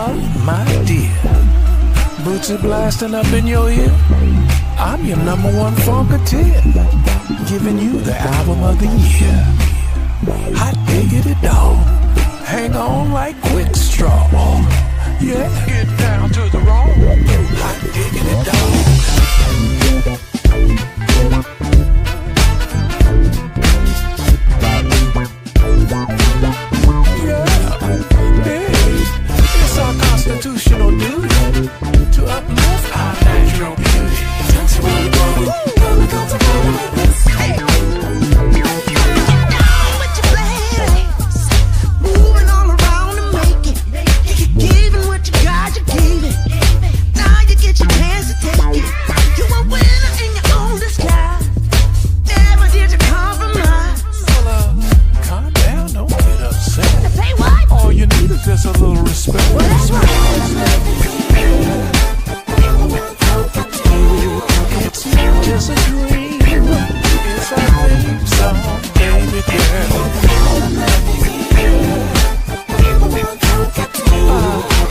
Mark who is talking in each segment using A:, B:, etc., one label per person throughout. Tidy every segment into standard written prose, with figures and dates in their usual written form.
A: Oh my dear, boots are blasting up in your ear. I'm your number one funketeer, giving you the album of the year. Hot diggity dog, hang on like quick straw. Yeah, get down to the raw. Hot diggity dog. It's our constitutional duty to uplift our natural beauty. Moving all around and make it. Giving what you got, you gave it. Now you get your chance to take it. You a winner in your own disguise. Never did you compromise. Well, calm down, don't get upset. Say what? All you need is just a little respect. It's just a dream. It's our theme song, baby girl.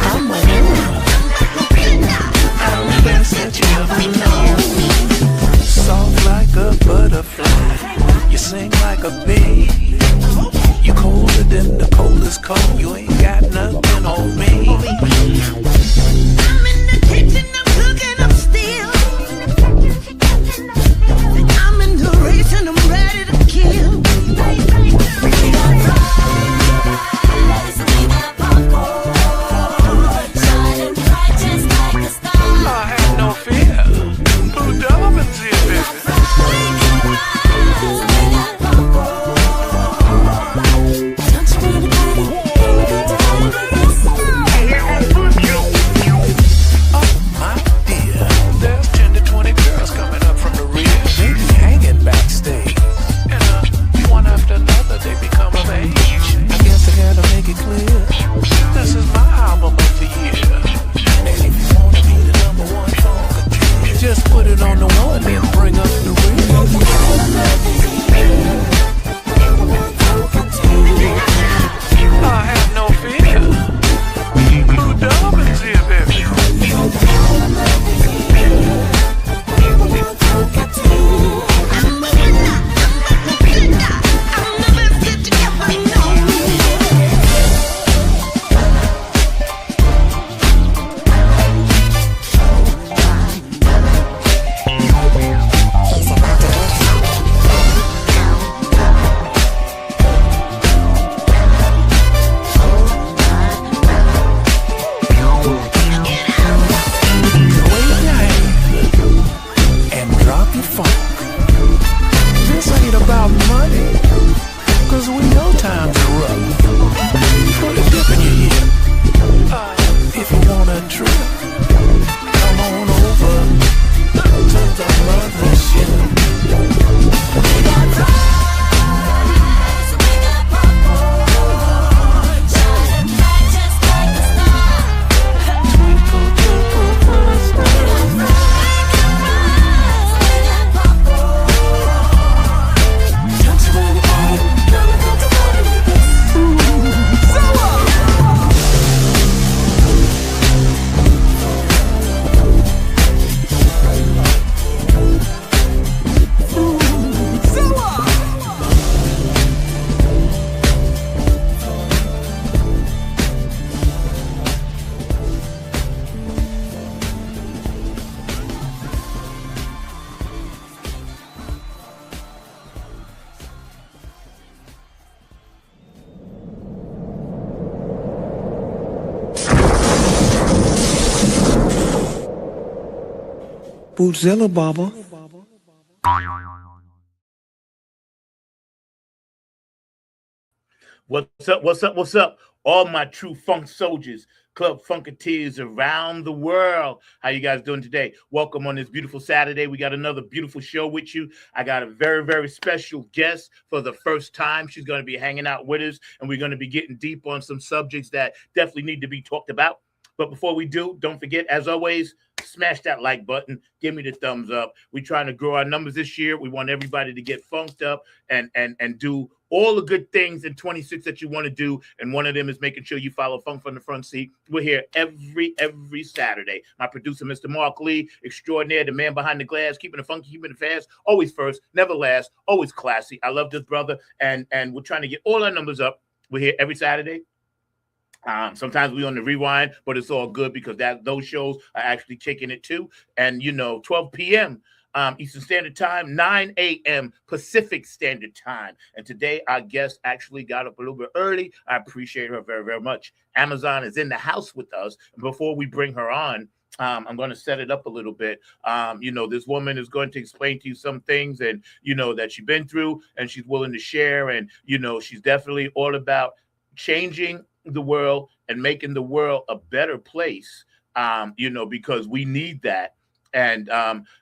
A: I'm a woman. I'm the best that you ever know. Soft like a butterfly. You sing like a bee. You colder than the coldest cold. You ain't got nothing on me. I'm in the kitchen, I'm cooking up steel. I'm in the race and I'm ready to kill. We got fries, we got popcorn, shining bright just like the stars. I have no fear. Blue diamonds here, baby. Bootzilla, Baba.
B: What's up? What's up? What's up? All my true funk soldiers, club funketeers around the world. How you guys doing today? Welcome on this beautiful Saturday. We got another beautiful show with you. I got a very, very special guest for the first time. She's going to be hanging out with us, and we're going to be getting deep on some subjects that definitely need to be talked about. But before we do, don't forget, as always, smash that like button. Give me the thumbs up. We're trying to grow our numbers this year. We want everybody to get funked up and do all the good things in 26 that you want to do. And one of them is making sure you follow Funk from the Front Seat. We're here every Saturday. My producer, Mr. Mark Lee, extraordinaire, the man behind the glass, keeping it funky, keeping it fast, always first, never last, always classy. I love this brother. And we're trying to get all our numbers up. We're here every Saturday. Sometimes we on the rewind, but it's all good because those shows are actually kicking it too. And 12 p.m. Eastern Standard Time, 9 a.m. Pacific Standard Time. And today our guest actually got up a little bit early. I appreciate her very, very much. Amazon is in the house with us. And before we bring her on, I'm going to set it up a little bit. This woman is going to explain to you some things and, that she's been through and she's willing to share. And, she's definitely all about changing the world and making the world a better place, because we need that. And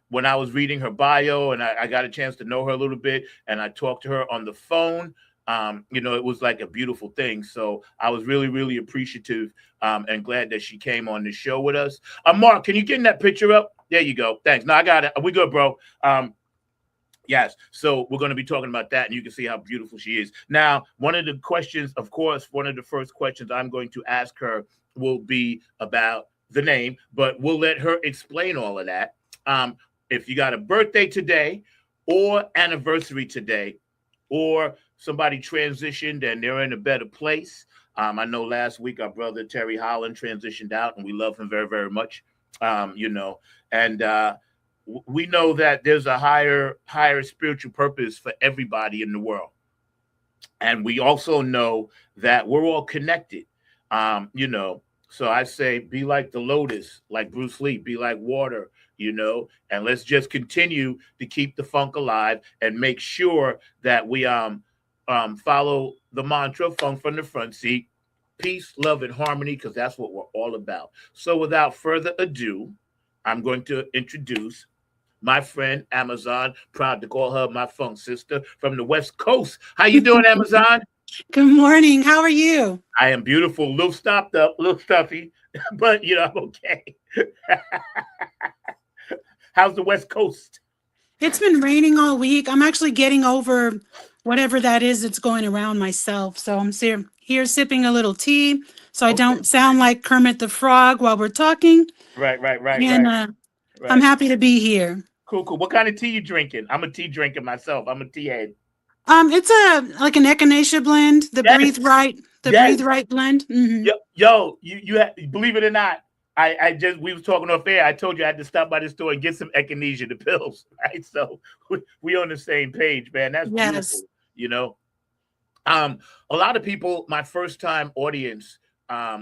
B: when I was reading her bio and I got a chance to know her a little bit and I talked to her on the phone, it was like a beautiful thing. So I was really, really appreciative and glad that she came on the show with us. Mark, can you get that picture up? There you go. Thanks. No, I got it. We good, bro. Yes. So we're going to be talking about that, and you can see how beautiful she is. Now, one of the first questions I'm going to ask her will be about the name, but we'll let her explain all of that. If you got a birthday today or anniversary today, or somebody transitioned and they're in a better place. I know last week our brother Terry Holland transitioned out, and we love him very, very much. We know that there's a higher spiritual purpose for everybody in the world. And we also know that we're all connected, So I say, be like the lotus, like Bruce Lee, be like water, and let's just continue to keep the funk alive and make sure that we follow the mantra, funk from the front seat, peace, love, and harmony, because that's what we're all about. So without further ado, I'm going to introduce my friend Amazon, proud to call her my funk sister from the West Coast. How you doing, Amazon?
C: Good morning. How are you?
B: I am beautiful, a little stopped up, a little stuffy, but I'm okay. How's the West Coast?
C: It's been raining all week. I'm actually getting over whatever that is that's going around myself. So I'm here sipping a little tea so I don't sound like Kermit the Frog while we're talking.
B: Right.
C: And I'm happy to be here.
B: Cool. What kind of tea you drinking? I'm a tea drinker myself. I'm a tea head.
C: It's like an echinacea blend, the Breathe Right blend. Mm-hmm.
B: Yo, you believe it or not, we was talking off air. I told you I had to stop by the store and get some echinacea, the pills, right? So we on the same page, man. That's beautiful, A lot of people, my first time audience,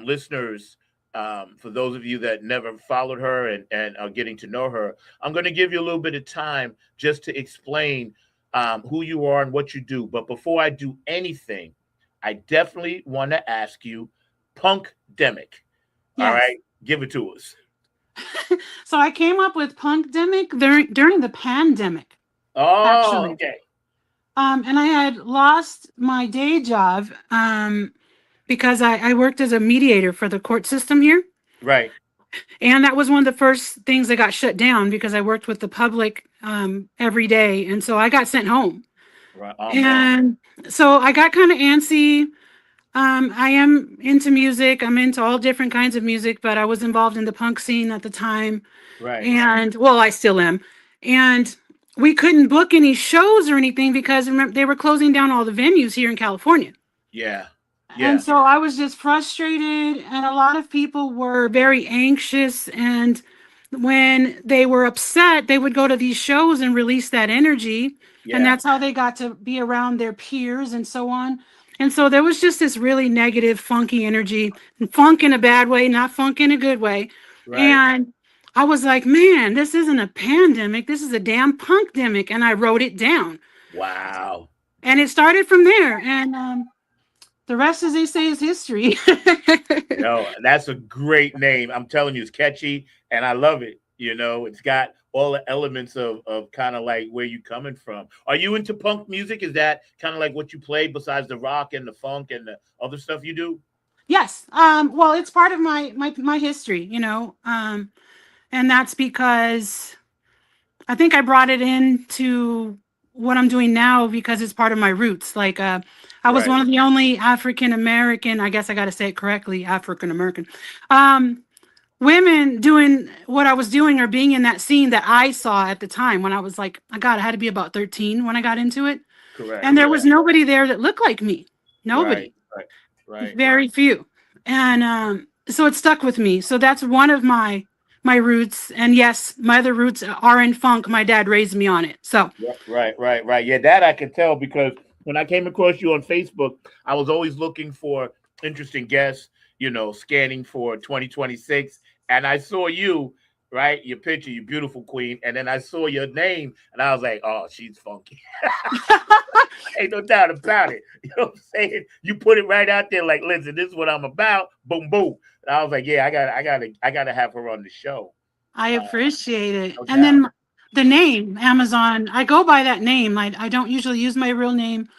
B: listeners, for those of you that never followed her and are getting to know her, I'm going to give you a little bit of time just to explain who you are and what you do. But before I do anything, I definitely want to ask you, Punkdemic. Yes. All right, give it to us.
C: So I came up with Punkdemic during the pandemic.
B: Oh, actually. Okay.
C: And I had lost my day job because I worked as a mediator for the court system here.
B: Right.
C: And that was one of the first things that got shut down because I worked with the public every day. And so I got sent home. Right. And so I got kind of antsy. I am into music. I'm into all different kinds of music, but I was involved in the punk scene at the time.
B: Right.
C: And well, I still am. And we couldn't book any shows or anything because they were closing down all the venues here in California.
B: Yeah.
C: And so I was just frustrated, and a lot of people were very anxious, and when they were upset, they would go to these shows and release that energy, and that's how they got to be around their peers and so on. And so there was just this really negative, funky energy, funk in a bad way, not funk in a good way. Right. And I was like, man, this isn't a pandemic. This is a damn punkdemic. And I wrote it down.
B: Wow.
C: And it started from there. And the rest, as they say, is history.
B: No, that's a great name. I'm telling you, it's catchy, and I love it. It's got all the elements of kind of like where you coming from. Are you into punk music? Is that kind of like what you play besides the rock and the funk and the other stuff you do?
C: Yes. Well, it's part of my history, and that's because I think I brought it into what I'm doing now because it's part of my roots. Like, I was
B: Right.
C: one of the only African American, I guess I got to say it correctly, African American, um, women doing what I was doing or being in that scene that I saw at the time when I was like, I had to be about 13 when I got into it.
B: Correct.
C: And there was nobody there that looked like me.
B: Right.
C: Nobody.
B: Right. Right.
C: Very few. And so it stuck with me. So that's one of my roots. And yes, my other roots are in funk. My dad raised me on it. So
B: Right. Yeah, that I can tell because when I came across you on Facebook, I was always looking for interesting guests, scanning for 2026. And I saw you, right? Your picture, you beautiful queen. And then I saw your name and I was like, oh, she's funky. Ain't no doubt about it. You know what I'm saying? You put it right out there like, listen, this is what I'm about. Boom, boom. And I was like, yeah, I gotta have her on the show.
C: I
B: Uh,
C: appreciate it.
B: no
C: And
B: doubt.
C: then the name Amazon, I go by that name. I don't usually use my real name.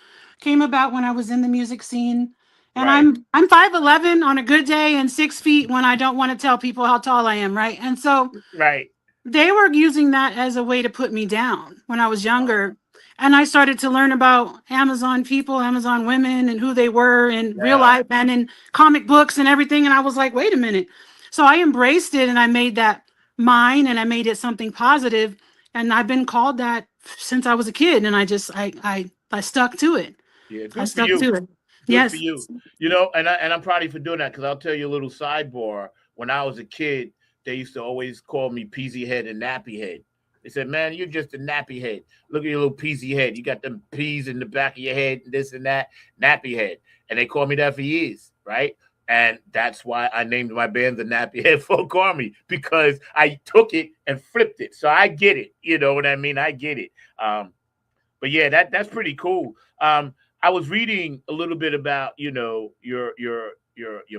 C: Came about when I was in the music scene. And
B: Right,
C: I'm 5'11" on a good day and 6 feet when I don't want to tell people how tall I am, right? And so
B: right.
C: they were using that as a way to put me down when I was younger. And I started to learn about Amazon people, Amazon women, and who they were in real
B: Yeah.
C: life and in comic books and everything. And I was like, wait a minute. So I embraced it and I made that mine and I made it something positive. And I've been called that since I was a kid. And I stuck to it.
B: Yeah,
C: I
B: good for
C: stuck
B: you.
C: to it.
B: Good for
C: Yes.
B: you. And I'm proud of you for doing that because I'll tell you a little sidebar. When I was a kid, they used to always call me peasy head and nappy head. They said, "Man, you're just a nappy head. Look at your little peasy head. You got them peas in the back of your head, and this and that, nappy head." And they called me that for years, right? And that's why I named my band the Nappy Head Folk Army because I took it and flipped it. So I get it. You know what I mean? I get it. But yeah, that's pretty cool. I was reading a little bit about your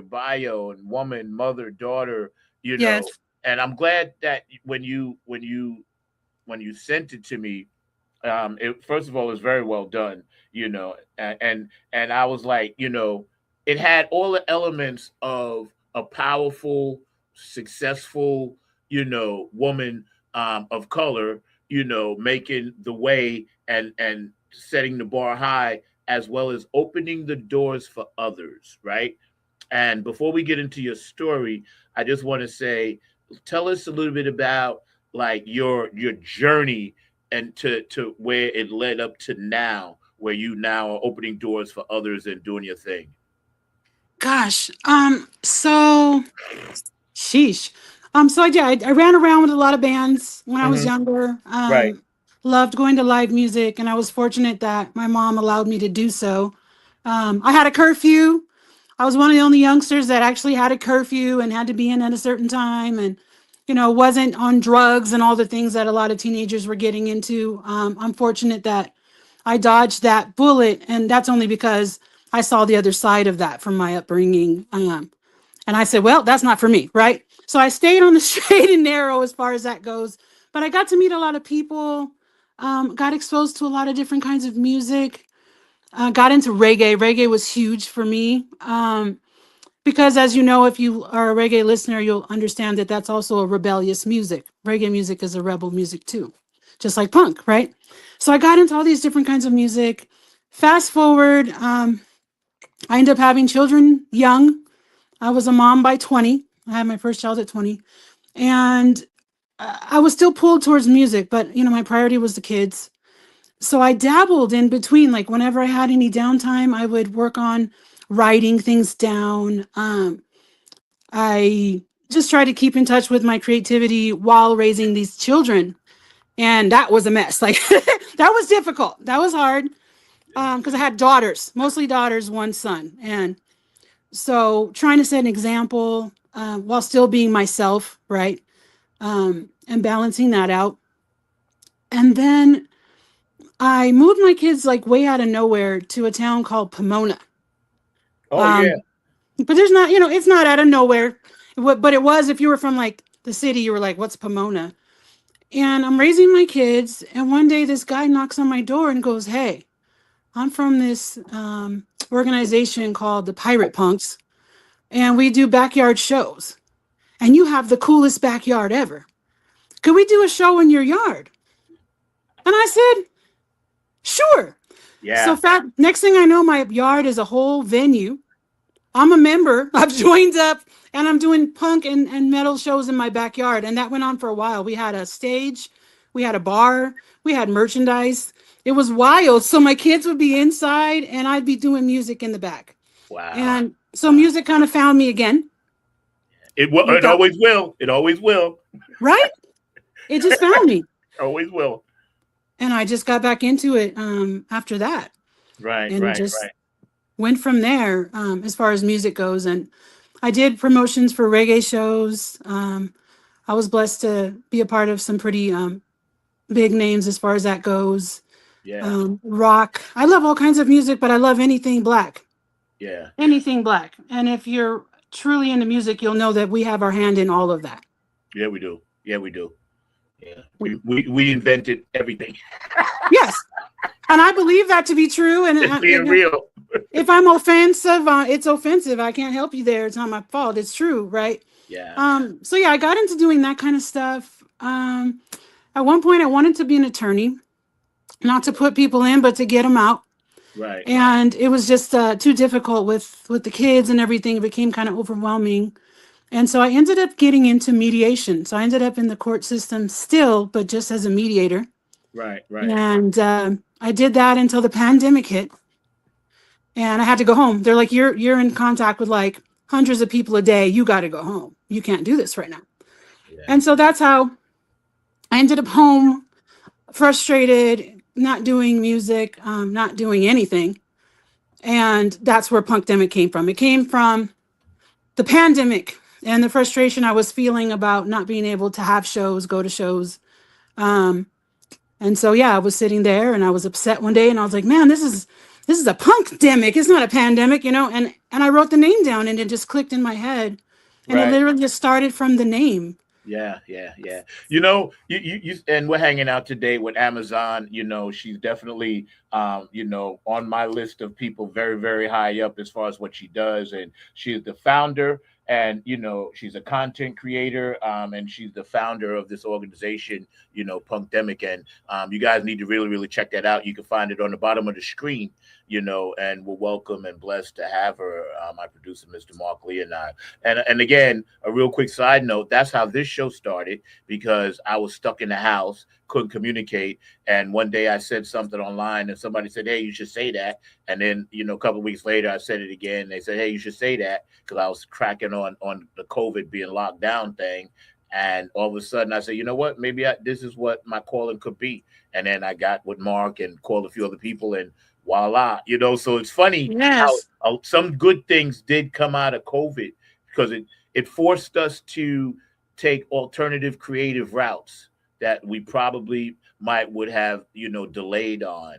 B: bio and woman, mother, daughter,
C: Yes.
B: and I'm glad that when you sent it to me, it first of all is very well done, and I was like, it had all the elements of a powerful, successful, woman of color, making the way and setting the bar high as well as opening the doors for others, right? And before we get into your story, I just want to say, tell us a little bit about like your journey and to where it led up to now, where you now are opening doors for others and doing your thing.
C: Gosh. So sheesh. So I ran around with a lot of bands when I was
B: Hmm.
C: younger.
B: Right.
C: Loved going to live music, and I was fortunate that my mom allowed me to do so. I had a curfew. I was one of the only youngsters that actually had a curfew and had to be in at a certain time, and wasn't on drugs and all the things that a lot of teenagers were getting into. I'm fortunate that I dodged that bullet, and that's only because I saw the other side of that from my upbringing. And I said, well, that's not for me, right? So I stayed on the straight and narrow as far as that goes. But I got to meet a lot of people, got exposed to a lot of different kinds of music, got into reggae. Reggae was huge for me because, as you know, if you are a reggae listener, you'll understand that that's also a rebellious music. Reggae music is a rebel music too, just like punk, right? So I got into all these different kinds of music. Fast forward, I ended up having children young. I was a mom by 20. I had my first child at 20. And I was still pulled towards music, but my priority was the kids. So I dabbled in between. Like whenever I had any downtime, I would work on writing things down. I just tried to keep in touch with my creativity while raising these children. And that was a mess. Like that was difficult. That was hard because I had daughters, mostly daughters, one son. And so trying to set an example while still being myself, right? And balancing that out. And then I moved my kids like way out of nowhere to a town called Pomona.
B: Oh yeah.
C: Um, but there's not, it's not out of nowhere. But it was, if you were from like the city, you were like, what's Pomona? And I'm raising my kids. And one day this guy knocks on my door and goes, hey, I'm from this organization called the Pirate Punks. and we do backyard shows. And you have the coolest backyard ever. Could we do a show in your yard? And I said, sure. So
B: Yeah.
C: next thing I know, my yard is a whole venue. I'm a member. I've joined up and I'm doing punk and metal shows in my backyard. And that went on for a while. We had a stage, we had a bar, we had merchandise. It was wild. So my kids would be inside and I'd be doing music in the back.
B: Wow.
C: And so music kind of found me again.
B: It will. It always will. It always will.
C: Right? It just found me.
B: Always will.
C: And I just got back into it after that.
B: Right,
C: and
B: right,
C: just
B: right.
C: went from there as far as music goes. And I did promotions for reggae shows. I was blessed to be a part of some pretty big names as far as that goes.
B: Yeah.
C: Rock. I love all kinds of music, but I love anything black.
B: Yeah.
C: Anything black. And if you're truly into music, you'll know that we have our hand in all of that.
B: Yeah, we do. Yeah, we do. Yeah. We invented everything.
C: Yes. And I believe that to be true. And
B: It's being real.
C: If I'm offensive, it's offensive. I can't help you there. It's not my fault. It's true, right?
B: Yeah.
C: So yeah, I got into doing that kind of stuff. At one point I wanted to be an attorney, not to put people in, but to get them out.
B: Right.
C: And it was just too difficult with the kids and everything. It became kind of overwhelming. And so I ended up getting into mediation. So I ended up in the court system still, but just as a mediator.
B: Right, right.
C: And I did that until the pandemic hit. And I had to go home. They're like, you're in contact with like hundreds of people a day. You got to go home. You can't do this right now.
B: Yeah.
C: And so that's how I ended up home, frustrated, not doing music, not doing anything. And that's where Punkdemic came from. It came from the pandemic and the frustration I was feeling about not being able to have shows, go to shows. And so, yeah, I was sitting there and I was upset one day and I was like, man, this is a punkdemic. It's not a pandemic, and I wrote the name down and it just clicked in my head. And
B: Right.
C: It literally just started from the name.
B: Yeah, yeah, yeah. You and we're hanging out today with Amazon. She's definitely, on my list of people very, very high up as far as what she does. And she's the founder and, she's a content creator. And she's the founder of this organization, Punkdemic. And you guys need to really, really check that out. You can find it on the bottom of the screen, and we're welcome and blessed to have her. My producer, Mr. Mark Lee, and I. And again, a real quick side note, that's how this show started, because I was stuck in the house, couldn't communicate. And one day I said something online and somebody said, hey, you should say that. And then, a couple of weeks later, I said it again. They said, hey, you should say that, because I was cracking on the COVID being locked down thing. And all of a sudden I said, you know what, maybe this is what my calling could be. And then I got with Mark and called a few other people and voila, so it's funny.
C: Yes.
B: How some good things did come out of COVID, because it forced us to take alternative creative routes that we probably would have, delayed on,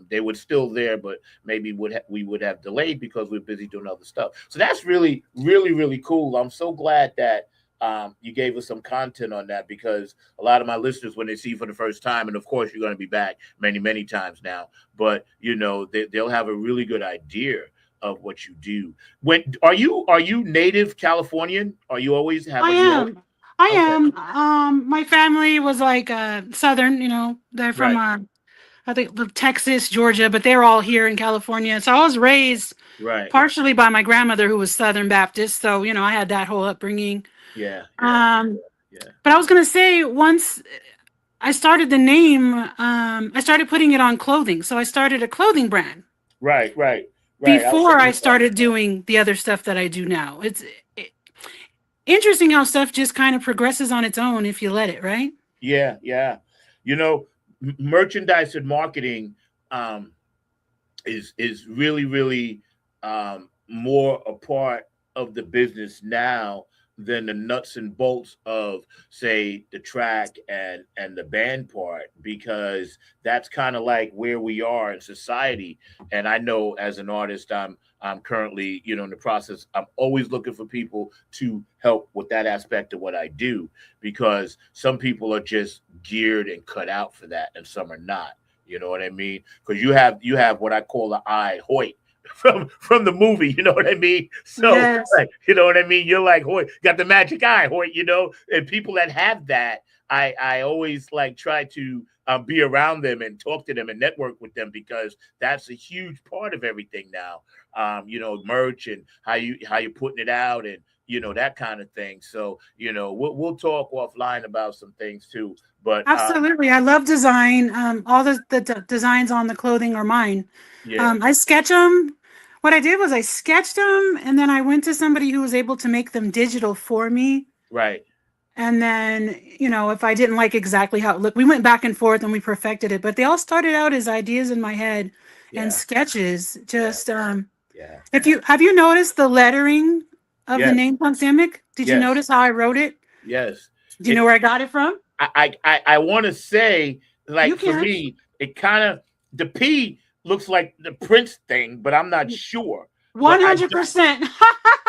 B: they were still there, but maybe we would have delayed because we're busy doing other stuff. So that's really, really, really cool. I'm so glad that you gave us some content on that, because a lot of my listeners, when they see you for the first time, and of course you're going to be back many, many times now, but they'll have a really good idea of what you do. Are you native Californian? Are you always have?
C: I am. My family was like Southern, they're from I think Texas, Georgia, but they're all here in California. So I was raised partially by my grandmother, who was Southern Baptist. So, I had that whole upbringing.
B: Yeah.
C: But I was going to say, once I started the name, I started putting it on clothing. So I started a clothing brand.
B: Right.
C: Before I started doing the other stuff that I do now. It's interesting how stuff just kind of progresses on its own if you let it, right?
B: Yeah. Merchandise and marketing is really, really more a part of the business now than the nuts and bolts of, say, the track and the band part, because that's kind of like where we are in society. And I know as an artist, I'm currently, in the process. I'm always looking for people to help with that aspect of what I do, because some people are just geared and cut out for that, and some are not. You know what I mean? Because you have what I call the I Hoyt. from the movie, you know what I mean? So,
C: Yes.
B: like, you know what I mean? You're like, Hoyt, got the magic eye, Hoyt, you know? And people that have that, I always like try to be around them and talk to them and network with them because that's a huge part of everything now. You know, merch and how you're putting it out and you know that kind of thing. So, you know, we'll talk offline about some things too. But
C: Absolutely. I love design. All the designs on the clothing are mine.
B: yeah,
C: I sketch them. What I did was I sketched them and then I went to somebody who was able to make them digital for me.
B: right.
C: And then, you know, if I didn't like exactly how it looked, we went back and forth and we perfected it. But they all started out as ideas in my head and
B: Yeah,
C: sketches.
B: yeah,
C: Just
B: yeah.
C: if you have you noticed the lettering of the
B: Yes,
C: name Punkdemic? Did you
B: yes,
C: notice how I wrote it?
B: yes.
C: Do you know
B: It
C: where I got it from?
B: I want to say
C: You
B: like for
C: can.
B: me, it kind of the P looks like the Prince thing, but I'm not sure. But I
C: 100%.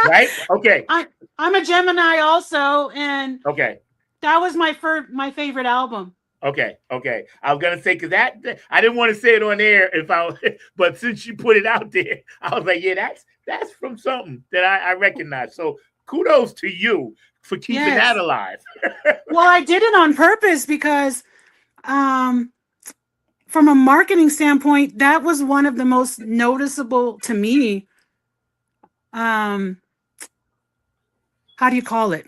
B: right? Okay.
C: I I'm a Gemini also, and
B: Okay.
C: that was my favorite album.
B: Okay, okay. I was gonna say because I didn't want to say it on air if I, but since you put it out there, I was like, yeah, that's from something that I recognize. So kudos to you for keeping that
C: Yes.
B: alive.
C: Well, I did it on purpose because um from a marketing standpoint, that was one of the most noticeable to me. Um, how do you call it?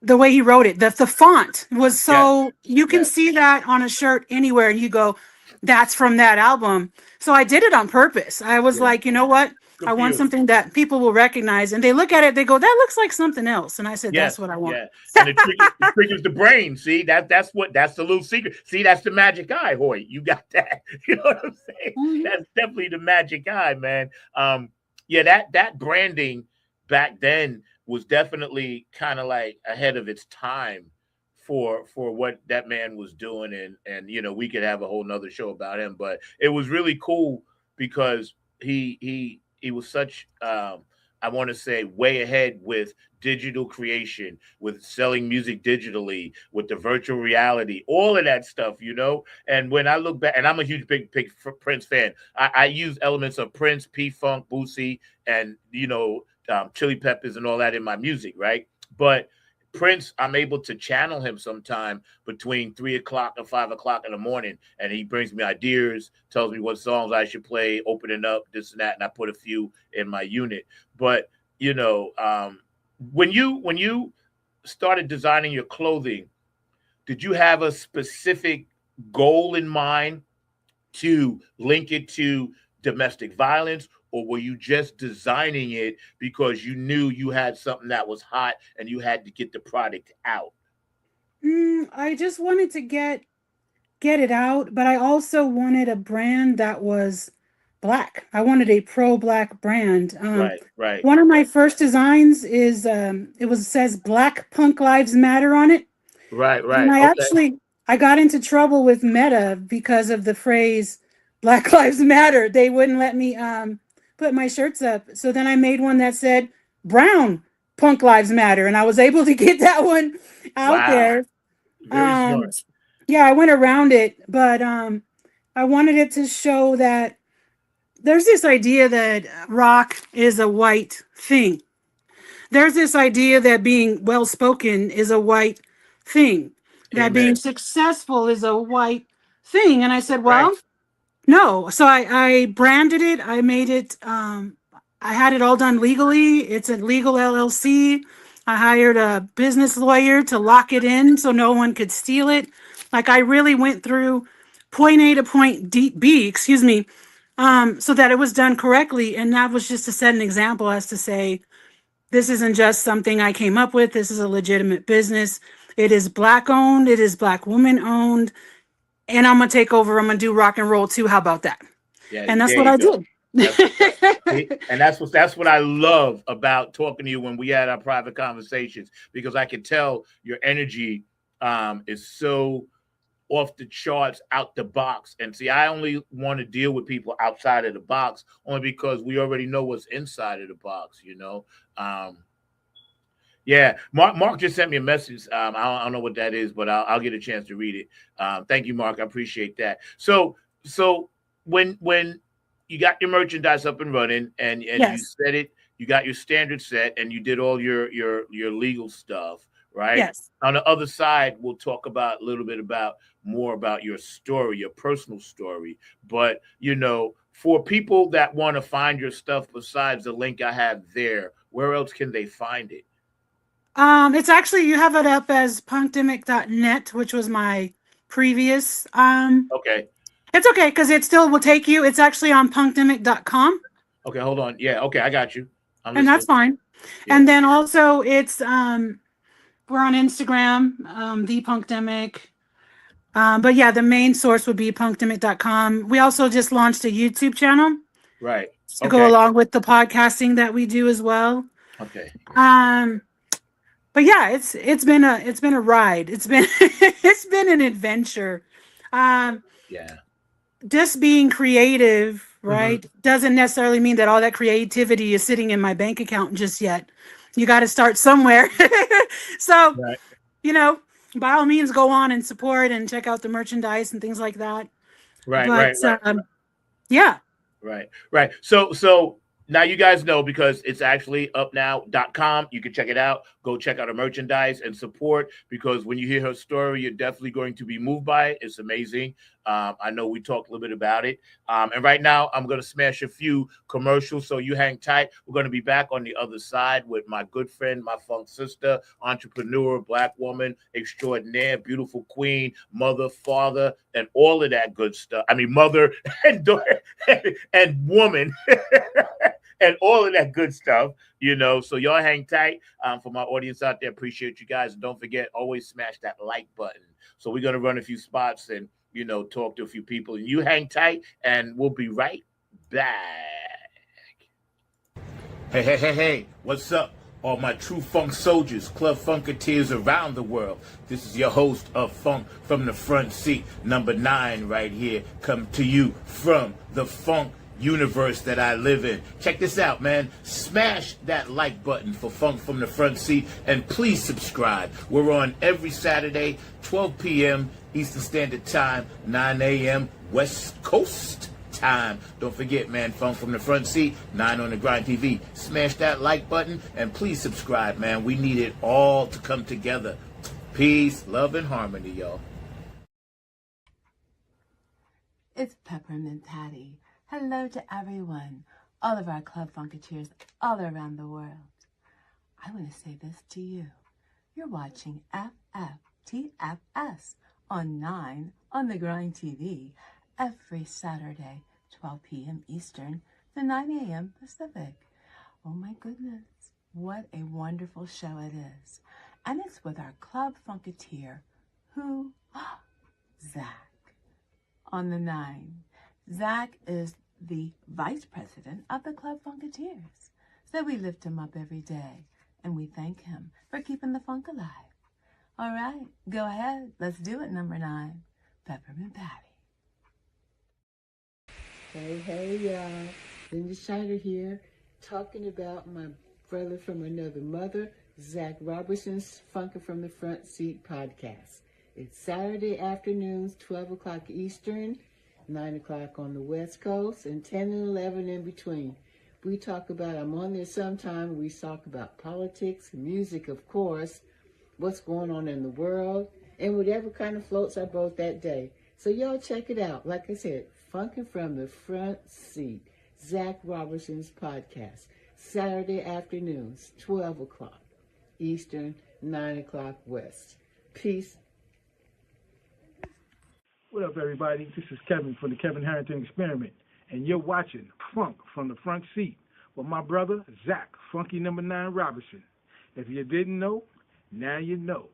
C: The way he wrote it, the font was
B: Yes,
C: so you can
B: yes,
C: see that on a shirt anywhere, and you go, "That's from that album." So I did it on purpose. I was
B: yeah.
C: like, you know what?
B: Good
C: I
B: for
C: want
B: you.
C: something that people will recognize, and they look at it, they go, "That looks like something else," and I said, "That's
B: Yes,
C: what I want."
B: yeah. And it triggers the brain. See that's the little secret. See, that's the magic eye, Hoy. You got that. You know what I'm saying?
C: Mhm.
B: That's definitely the magic eye, man. Yeah, that branding back then was definitely kind of like ahead of its time for what that man was doing and you know we could have a whole nother show about him but it was really cool because he was such I want to say way ahead with digital creation, with selling music digitally, with the virtual reality, all of that stuff, you know. And when I look back, and I'm a huge big Prince fan, I use elements of Prince, P Funk, Boosie, and you know, Chili Peppers and all that in my music, right? But Prince, I'm able to channel him sometime between 3 o'clock and 5 o'clock in the morning, and he brings me ideas, tells me what songs I should play, opening up this and that, and I put a few in my unit. But you know, when you started designing your clothing, did you have a specific goal in mind to link it to domestic violence, or were you just designing it because you knew you had something that was hot and you had to get the product out?
C: I just wanted to get it out, but I also wanted a brand that was black. I wanted a pro black brand.
B: Right, right,
C: One of my first designs is says Black Punk Lives Matter on it.
B: right,
C: And
B: right. Okay.
C: I got into trouble with Meta because of the phrase Black Lives Matter. They wouldn't let me put my shirts up. So then I made one that said Brown Punk Lives Matter, and I was able to get that one out
B: Wow.
C: there.
B: Very
C: Um
B: smart.
C: yeah, I went around it, but I wanted it to show that there's this idea that rock is a white thing. There's this idea that being well spoken is a white thing, that being
B: Amen.
C: successful is a white thing. And I said,
B: Right.
C: well, no. So I branded it. I made it, I had it all done legally. It's a legal LLC. I hired a business lawyer to lock it in so no one could steal it. Like I really went through point A to point B, excuse me, so that it was done correctly. And that was just to set an example as to say, this isn't just something I came up with. This is a legitimate business. It is black owned. It is black woman owned. And I'm gonna take over. I'm gonna do rock and roll too. How about that?
B: Yeah,
C: And that's
B: there
C: what
B: you
C: I
B: go.
C: did.
B: That's what's up. See? And that's what I love about talking to you when we had our private conversations because I can tell your energy is so off the charts, out the box. And see, I only want to deal with people outside of the box only because we already know what's inside of the box, you know. Yeah, Mark just sent me a message. I don't know what that is, but I'll get a chance to read it. Thank you, Mark. I appreciate that. So when you got your merchandise up and running, and you
C: Yes.
B: said it. You got your standard set, and you did all your legal stuff, right?
C: Yes.
B: On the other side, we'll talk about a little bit about more about your story, your personal story. But for people that want to find your stuff besides the link I have there, where else can they find it?
C: It's actually, you have it up as punkdemic.net, which was my previous.
B: Okay.
C: It's okay because it still will take you. It's actually on punkdemic.com.
B: Okay, hold on. Yeah, okay, I got you. I'm
C: And
B: listening.
C: that's fine.
B: Yeah.
C: And then also it's we're on Instagram, the Punkdemic. But yeah, the main source would be punkdemic.com. We also just launched a YouTube channel
B: Right.
C: to go along with the podcasting that we do as well.
B: Okay.
C: But yeah, it's been a ride. It's been it's been an adventure.
B: Yeah.
C: Just being creative, right, doesn't necessarily mean that all that creativity is sitting in my bank account just yet. You got to start somewhere. So,
B: Right.
C: By all means, go on and support and check out the merchandise and things like that.
B: Right.
C: But
B: Right.
C: yeah.
B: Right. So now you guys know, because it's actually upnow.com. You can check it out. Go check out her merchandise and support, because when you hear her story, you're definitely going to be moved by it. It's amazing. I know we talked a little bit about it. And right now, I'm going to smash a few commercials, so you hang tight. We're going to be back on the other side with my good friend, my funk sister, entrepreneur, Black woman extraordinaire, beautiful queen, mother, father, and all of that good stuff. I mean, mother and daughter and woman. And all of that good stuff, So y'all hang tight. For my audience out there, appreciate you guys. And don't forget, always smash that like button. So we're going to run a few spots and, talk to a few people. And you hang tight, and we'll be right back. Hey. What's up? All my true funk soldiers, club funketeers around the world. This is your host of Funk from the Front Seat, number 9 right here. Come to you from the funk universe that I live in. Check this out, man. Smash that like button for Funk from the Front Seat, and please subscribe. We're on every Saturday, 12 p.m. Eastern Standard Time, 9 a.m. West Coast time. Don't forget, man, Funk from the Front Seat, 9 on the Grind TV. Smash that like button and please subscribe, man. We need it all to come together. Peace, love, and harmony, y'all.
D: It's Peppermint Patty. Hello to everyone, all of our club funketeers all around the world. I want to say this to you. You're watching FFTFS on 9 on the Grind TV every Saturday, 12 p.m. Eastern to 9 a.m. Pacific. Oh my goodness, what a wonderful show it is. And it's with our club funketeer, who? Zach. On the 9. Zach is the vice president of the Club Funketeers. So we lift him up every day, and we thank him for keeping the funk alive. All right, go ahead. Let's do it, number 9. Peppermint Patty.
E: Hey, y'all. Linda Shiner here, talking about my brother from another mother, Zach Robertson's Funkin' from the Front Seat podcast. It's Saturday afternoons, 12 o'clock Eastern, 9 o'clock on the West Coast, and 10 and 11 in between. We talk about, I'm on there sometime, we talk about politics, music, of course, what's going on in the world, and whatever kind of floats our boat that day. So y'all check it out. Like I said, Funkin' from the Front Seat, Zach Robertson's podcast, Saturday afternoons, 12 o'clock Eastern, 9 o'clock West. Peace.
F: What up, everybody? This is Kevin from the Kevin Harrington Experiment, and you're watching Funk from the Front Seat with my brother, Zach, Funky number 9 Robertson. If you didn't know, now you know.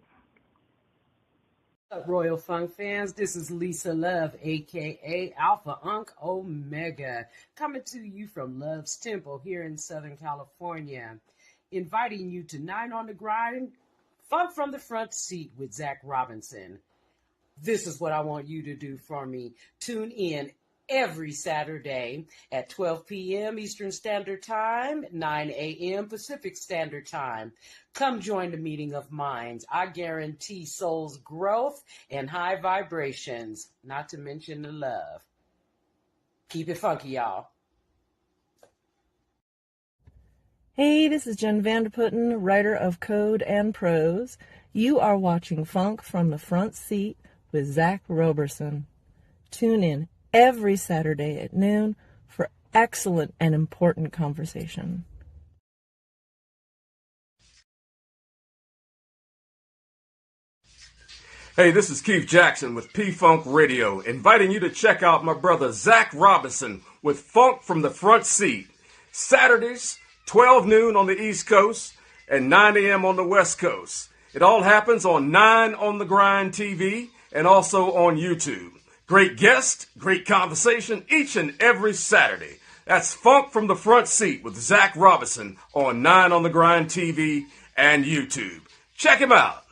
G: What's up, Royal Funk fans? This is Lisa Love, a.k.a. Alpha Unk Omega, coming to you from Love's Temple here in Southern California, inviting you to 9 on the Grind, Funk from the Front Seat with Zach Robinson. This is what I want you to do for me. Tune in every Saturday at 12 p.m. Eastern Standard Time, 9 a.m. Pacific Standard Time. Come join the meeting of minds. I guarantee soul's growth and high vibrations, not to mention the love. Keep it funky, y'all.
H: Hey, this is Jen Vanderputten, writer of Code and Prose. You are watching Funk from the Front Seat with Zach Roberson. Tune in every Saturday at noon for excellent and important conversation.
I: Hey, this is Keith Jackson with P-Funk Radio, inviting you to check out my brother Zach Robinson with Funk from the Front Seat. Saturdays, 12 noon on the East Coast and 9 a.m. on the West Coast. It all happens on 9 on the Grind TV and also on YouTube. Great guest, great conversation each and every Saturday. That's Funk from the Front Seat with Zach Robinson on 9 on the Grind TV and YouTube. Check him out.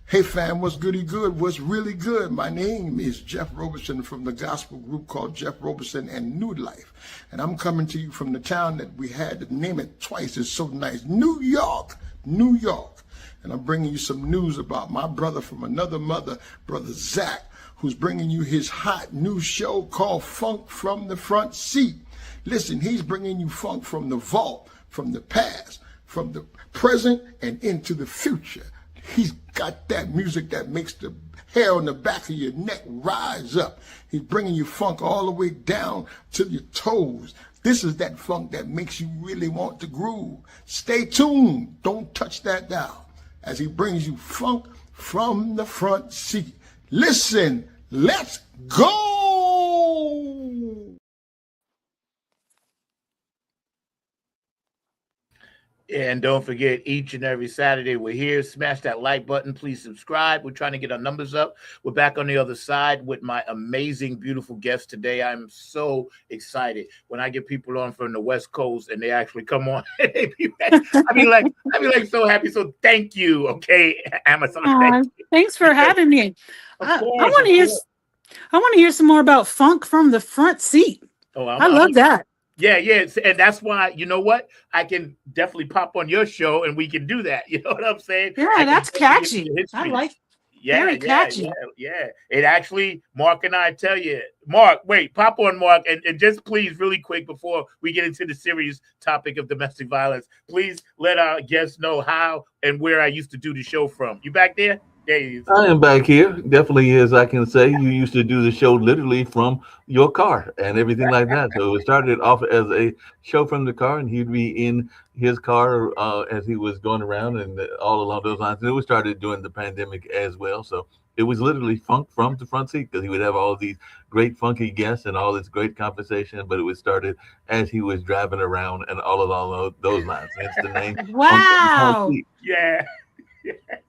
J: Hey fam, what's goody good? What's really good? My name is Jeff Roberson from the gospel group called Jeff Roberson and New Life. And I'm coming to you from the town that we had to name it twice. It's so nice. New York, New York. And I'm bringing you some news about my brother from another mother, brother Zach, who's bringing you his hot new show called Funk from the Front Seat. Listen, he's bringing you funk from the vault, from the past, from the present, and into the future. He's got that music that makes the hair on the back of your neck rise up. He's bringing you funk all the way down to your toes. This is that funk that makes you really want to groove. Stay tuned. Don't touch that dial as he brings you funk from the front seat. Listen, let's go.
B: And don't forget, each and every Saturday we're here. Smash that like button. Please subscribe. We're trying to get our numbers up. We're back on the other side with my amazing, beautiful guest today. I'm so excited when I get people on from the West Coast and they actually come on. I be like so happy. So thank you, okay, Amazon. Thank you.
C: Thanks for having me. I want to hear some more about Funk from the Front Seat.
B: Oh,
C: I love that.
B: Yeah, and that's why, you know what? I can definitely pop on your show and we can do that. You know what I'm saying?
C: Yeah, that's catchy. I like very catchy.
B: Yeah. It actually, Mark and I tell you, Mark, wait, pop on Mark and just please, really quick before we get into the serious topic of domestic violence, please let our guests know how and where I used to do the show from. You back there? There he is.
K: I am back here. Definitely, as I can say, you used to do the show literally from your car and everything like that. So it started off as a show from the car, and he'd be in his car as he was going around and all along those lines. And it was started during the pandemic as well. So it was literally funk from the front seat because he would have all these great funky guests and all this great conversation. But it was started as he was driving around and all along those lines. Hence the name.
C: Wow.
B: Yeah.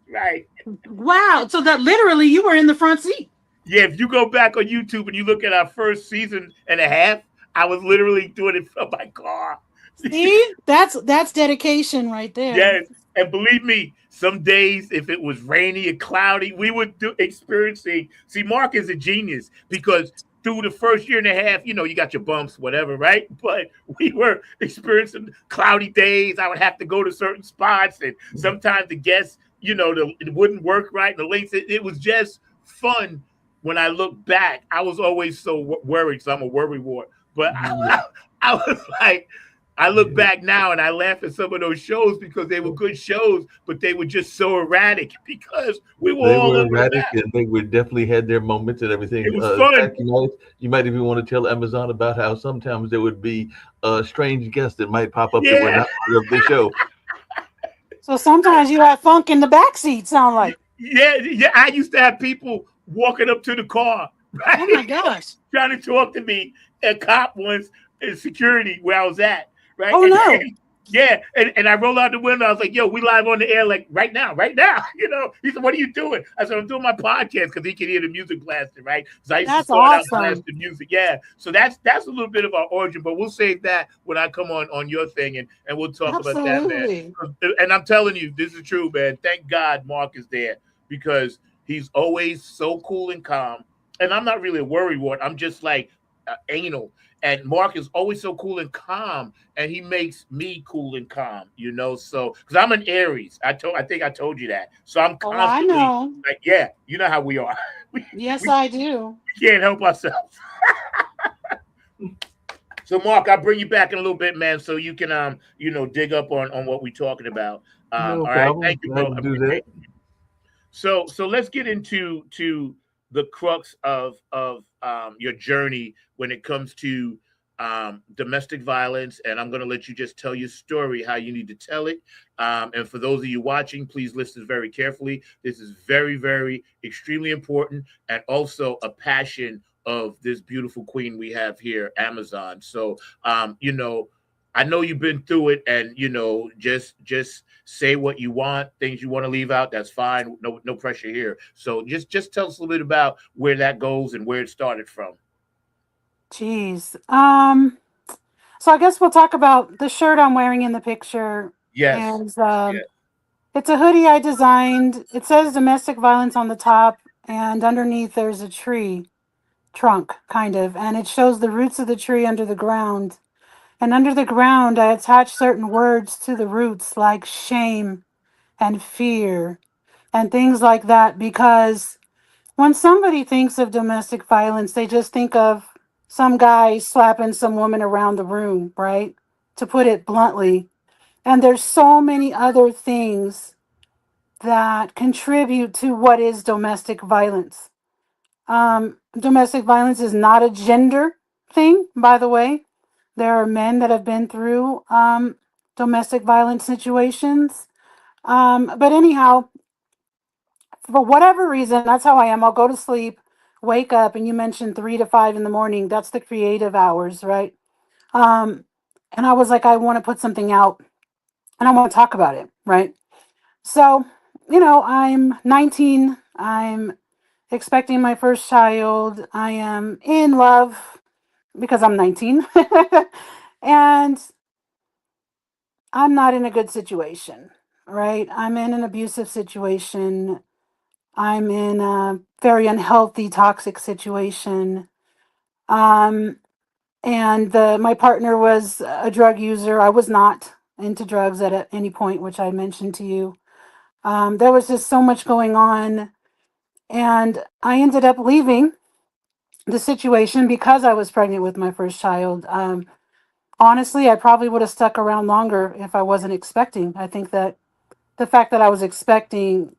B: Right.
C: Wow. So that literally you were in the front seat.
B: Yeah, if you go back on YouTube and you look at our first season and a half, I was literally doing it from my car.
C: See, that's dedication right there.
B: Yes, and believe me, some days if it was rainy and cloudy, we would experiencing. See, Mark is a genius because through the first year and a half, you know, you got your bumps, whatever, right? But we were experiencing cloudy days. I would have to go to certain spots, and sometimes the guests, you know, it wouldn't work right. The links, it was just fun. When I look back, I was always so worried, so I'm a worrywart. But I was like, I look back now and I laugh at some of those shows because they were good shows, but they were just so erratic because we were all
K: erratic and they were definitely had their moments and everything.
B: It was fun.
K: You might even want to tell Amazon about how sometimes there would be strange guests that might pop up that were not part of the show.
C: So sometimes you have funk in the backseat, sound like.
B: Yeah. I used to have people walking up to the car, right?
C: Oh my gosh.
B: Trying to talk to me. A cop once in security where I was at, right?
C: Oh, no.
B: And I roll out the window. I was like, yo, we live on the air, like right now. You know, he said, what are you doing? I said, I'm doing my podcast because he can hear the music blasting, right? So I used to start out blasting music. Yeah. So that's a little bit of our origin, but we'll save that when I come on your thing and we'll talk about that, man. And I'm telling you, this is true, man. Thank God Mark is there because he's always so cool and calm. And I'm not really a worrywart. I'm just like anal. And Mark is always so cool and calm, and he makes me cool and calm, you know. So, because I'm an Aries, I think I told you that. So I'm constantly like, yeah, you know how we are.
C: Yes, I do.
B: We can't help ourselves. So, Mark, I'll bring you back in a little bit, man, so you can dig up on what we're talking about.
K: No
B: All right,
K: problem.
B: thank you,
K: Glad
B: bro.
K: to
B: I
K: do that.
B: appreciate it. So let's get into the crux of your journey when it comes to domestic violence, and I'm going to let you just tell your story how you need to tell it. And for those of you watching, please listen very carefully. This is very, very extremely important, and also a passion of this beautiful queen we have here, Amazon. So, I know you've been through it, and just say what you want, things you want to leave out. That's fine. No pressure here. So just tell us a little bit about where that goes and where it started from.
C: Jeez. So I guess we'll talk about the shirt I'm wearing in the picture.
B: Yes.
C: And
B: Yeah.
C: it's a hoodie I designed. It says domestic violence on the top, and underneath there's a tree trunk, kind of, and it shows the roots of the tree under the ground. And under the ground, I attach certain words to the roots like shame and fear and things like that, because when somebody thinks of domestic violence, they just think of some guy slapping some woman around the room, right? To put it bluntly. And there's so many other things that contribute to what is domestic violence. Domestic violence is not a gender thing, by the way. There are men that have been through domestic violence situations. But anyhow, for whatever reason, that's how I am. I'll go to sleep, wake up, and you mentioned 3 to 5 in the morning. That's the creative hours, right? Um, and I was like, I want to put something out and I want to talk about it, right? So, I'm 19. I'm expecting my first child. I am in love because I'm 19. And I'm not in a good situation, right? I'm in an abusive situation. I'm in a very unhealthy, toxic situation. Um, and my partner was a drug user. I was not into drugs at any point, which I mentioned to you. There was just so much going on. And I ended up leaving the situation because I was pregnant with my first child. Honestly, I probably would have stuck around longer if I wasn't expecting. I think that the fact that I was expecting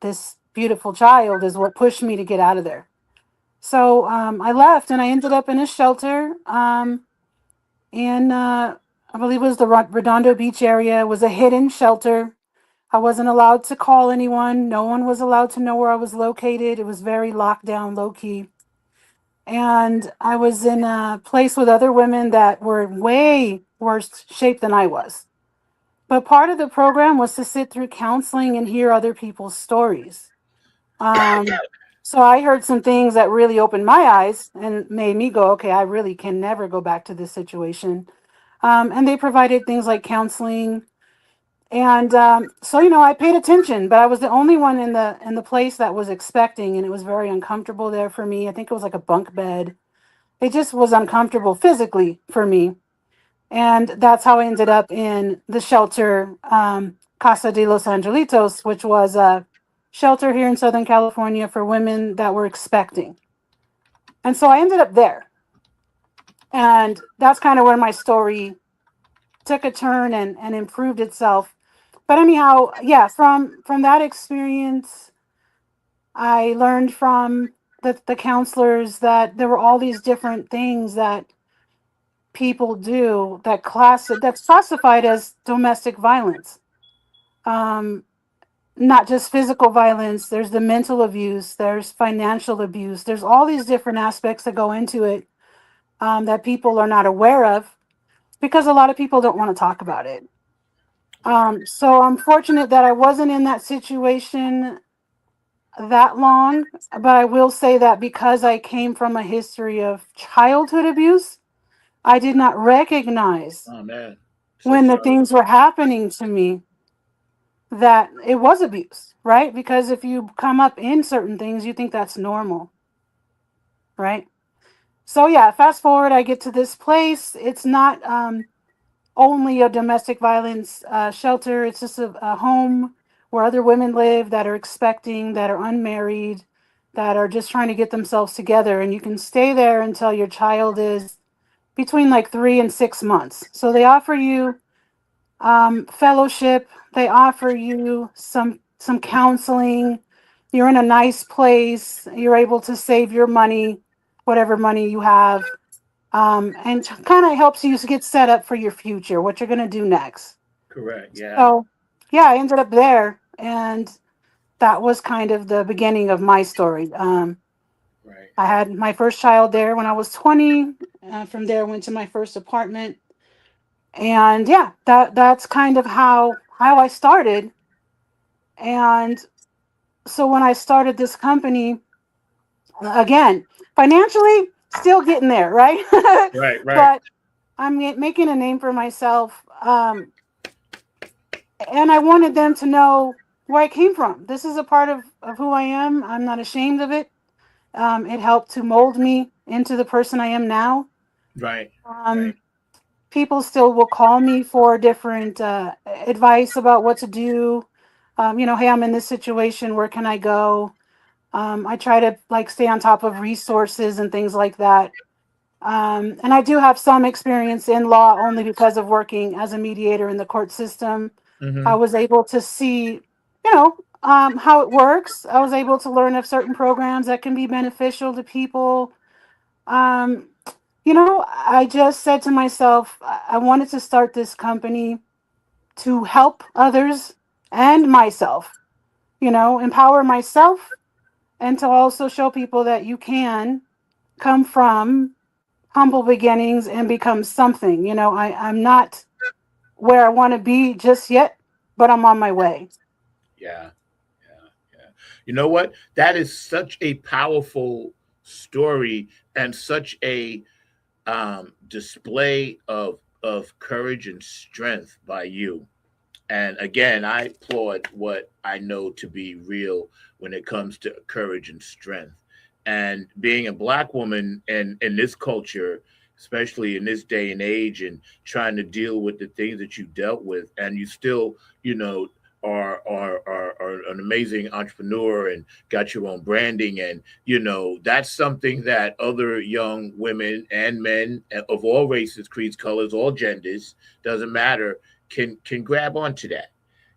C: this beautiful child is what pushed me to get out of there. So I left and I ended up in a shelter in, I believe it was the Redondo Beach area. It was a hidden shelter. I wasn't allowed to call anyone. No one was allowed to know where I was located. It was very locked down, low key. And I was in a place with other women that were way worse shape than I was. But part of the program was to sit through counseling and hear other people's stories. Um, so I heard some things that really opened my eyes and made me go, okay, I really can never go back to this situation. And they provided things like counseling. And so, I paid attention, but I was the only one in the place that was expecting, and it was very uncomfortable there for me. I think it was like a bunk bed. It just was uncomfortable physically for me. And that's how I ended up in the shelter, Casa de los Angelitos, which was a shelter here in Southern California for women that were expecting. And so I ended up there. And that's kind of where my story took a turn and improved itself. But anyhow, yeah, from that experience, I learned from the counselors that there were all these different things that people do that's classified as domestic violence. Um, Not just physical violence. There's the mental abuse. There's financial abuse. There's all these different aspects that go into it that people are not aware of because a lot of people don't want to talk about it. So I'm fortunate that I wasn't in that situation that long, but I will say that because I came from a history of childhood abuse, I did not recognize
B: Oh man, so
C: when the
B: sorry.
C: things were happening to me that it was abuse, right? Because if you come up in certain things, you think that's normal, right? So yeah, fast forward, I get to this place. It's not only a domestic violence shelter. It's just a home where other women live that are expecting, that are unmarried, that are just trying to get themselves together, and you can stay there until your child is between like 3 and 6 months. So they offer you fellowship. They offer you some counseling. You're in a nice place. You're able to save your money, whatever money you have, and kind of helps you to get set up for your future, what you're going to do next.
B: Correct. Yeah.
C: So, yeah, I ended up there, and that was kind of the beginning of my story.
B: Right.
C: I had my first child there when I was 20. From there, I went to my first apartment, and yeah, that's kind of how I started. And so when I started this company, again, financially, still getting there, right?
B: Right. Right.
C: But I'm making a name for myself, and I wanted them to know where I came from. This is a part of who I am. I'm not ashamed of it. It helped to mold me into the person I am now.
B: Right.
C: Um, People still will call me for different advice about what to do. Hey, I'm in this situation. Where can I go? I try to like stay on top of resources and things like that. And I do have some experience in law only because of working as a mediator in the court system. I
B: Mm-hmm.
C: was able to see, how it works. I was able to learn of certain programs that can be beneficial to people. Um, I just said to myself, I wanted to start this company to help others and myself, empower myself, and to also show people that you can come from humble beginnings and become something. I'm not where I want to be just yet, but I'm on my way.
B: Yeah. Yeah. Yeah. You know what? That is such a powerful story and such a display of courage and strength by you. And again, I applaud what I know to be real when it comes to courage and strength. And being a black woman in this culture, especially in this day and age, and trying to deal with the things that you dealt with, and you still, you know, are an amazing entrepreneur and got your own branding, and that's something that other young women and men of all races, creeds, colors, all genders, doesn't matter, can grab onto that.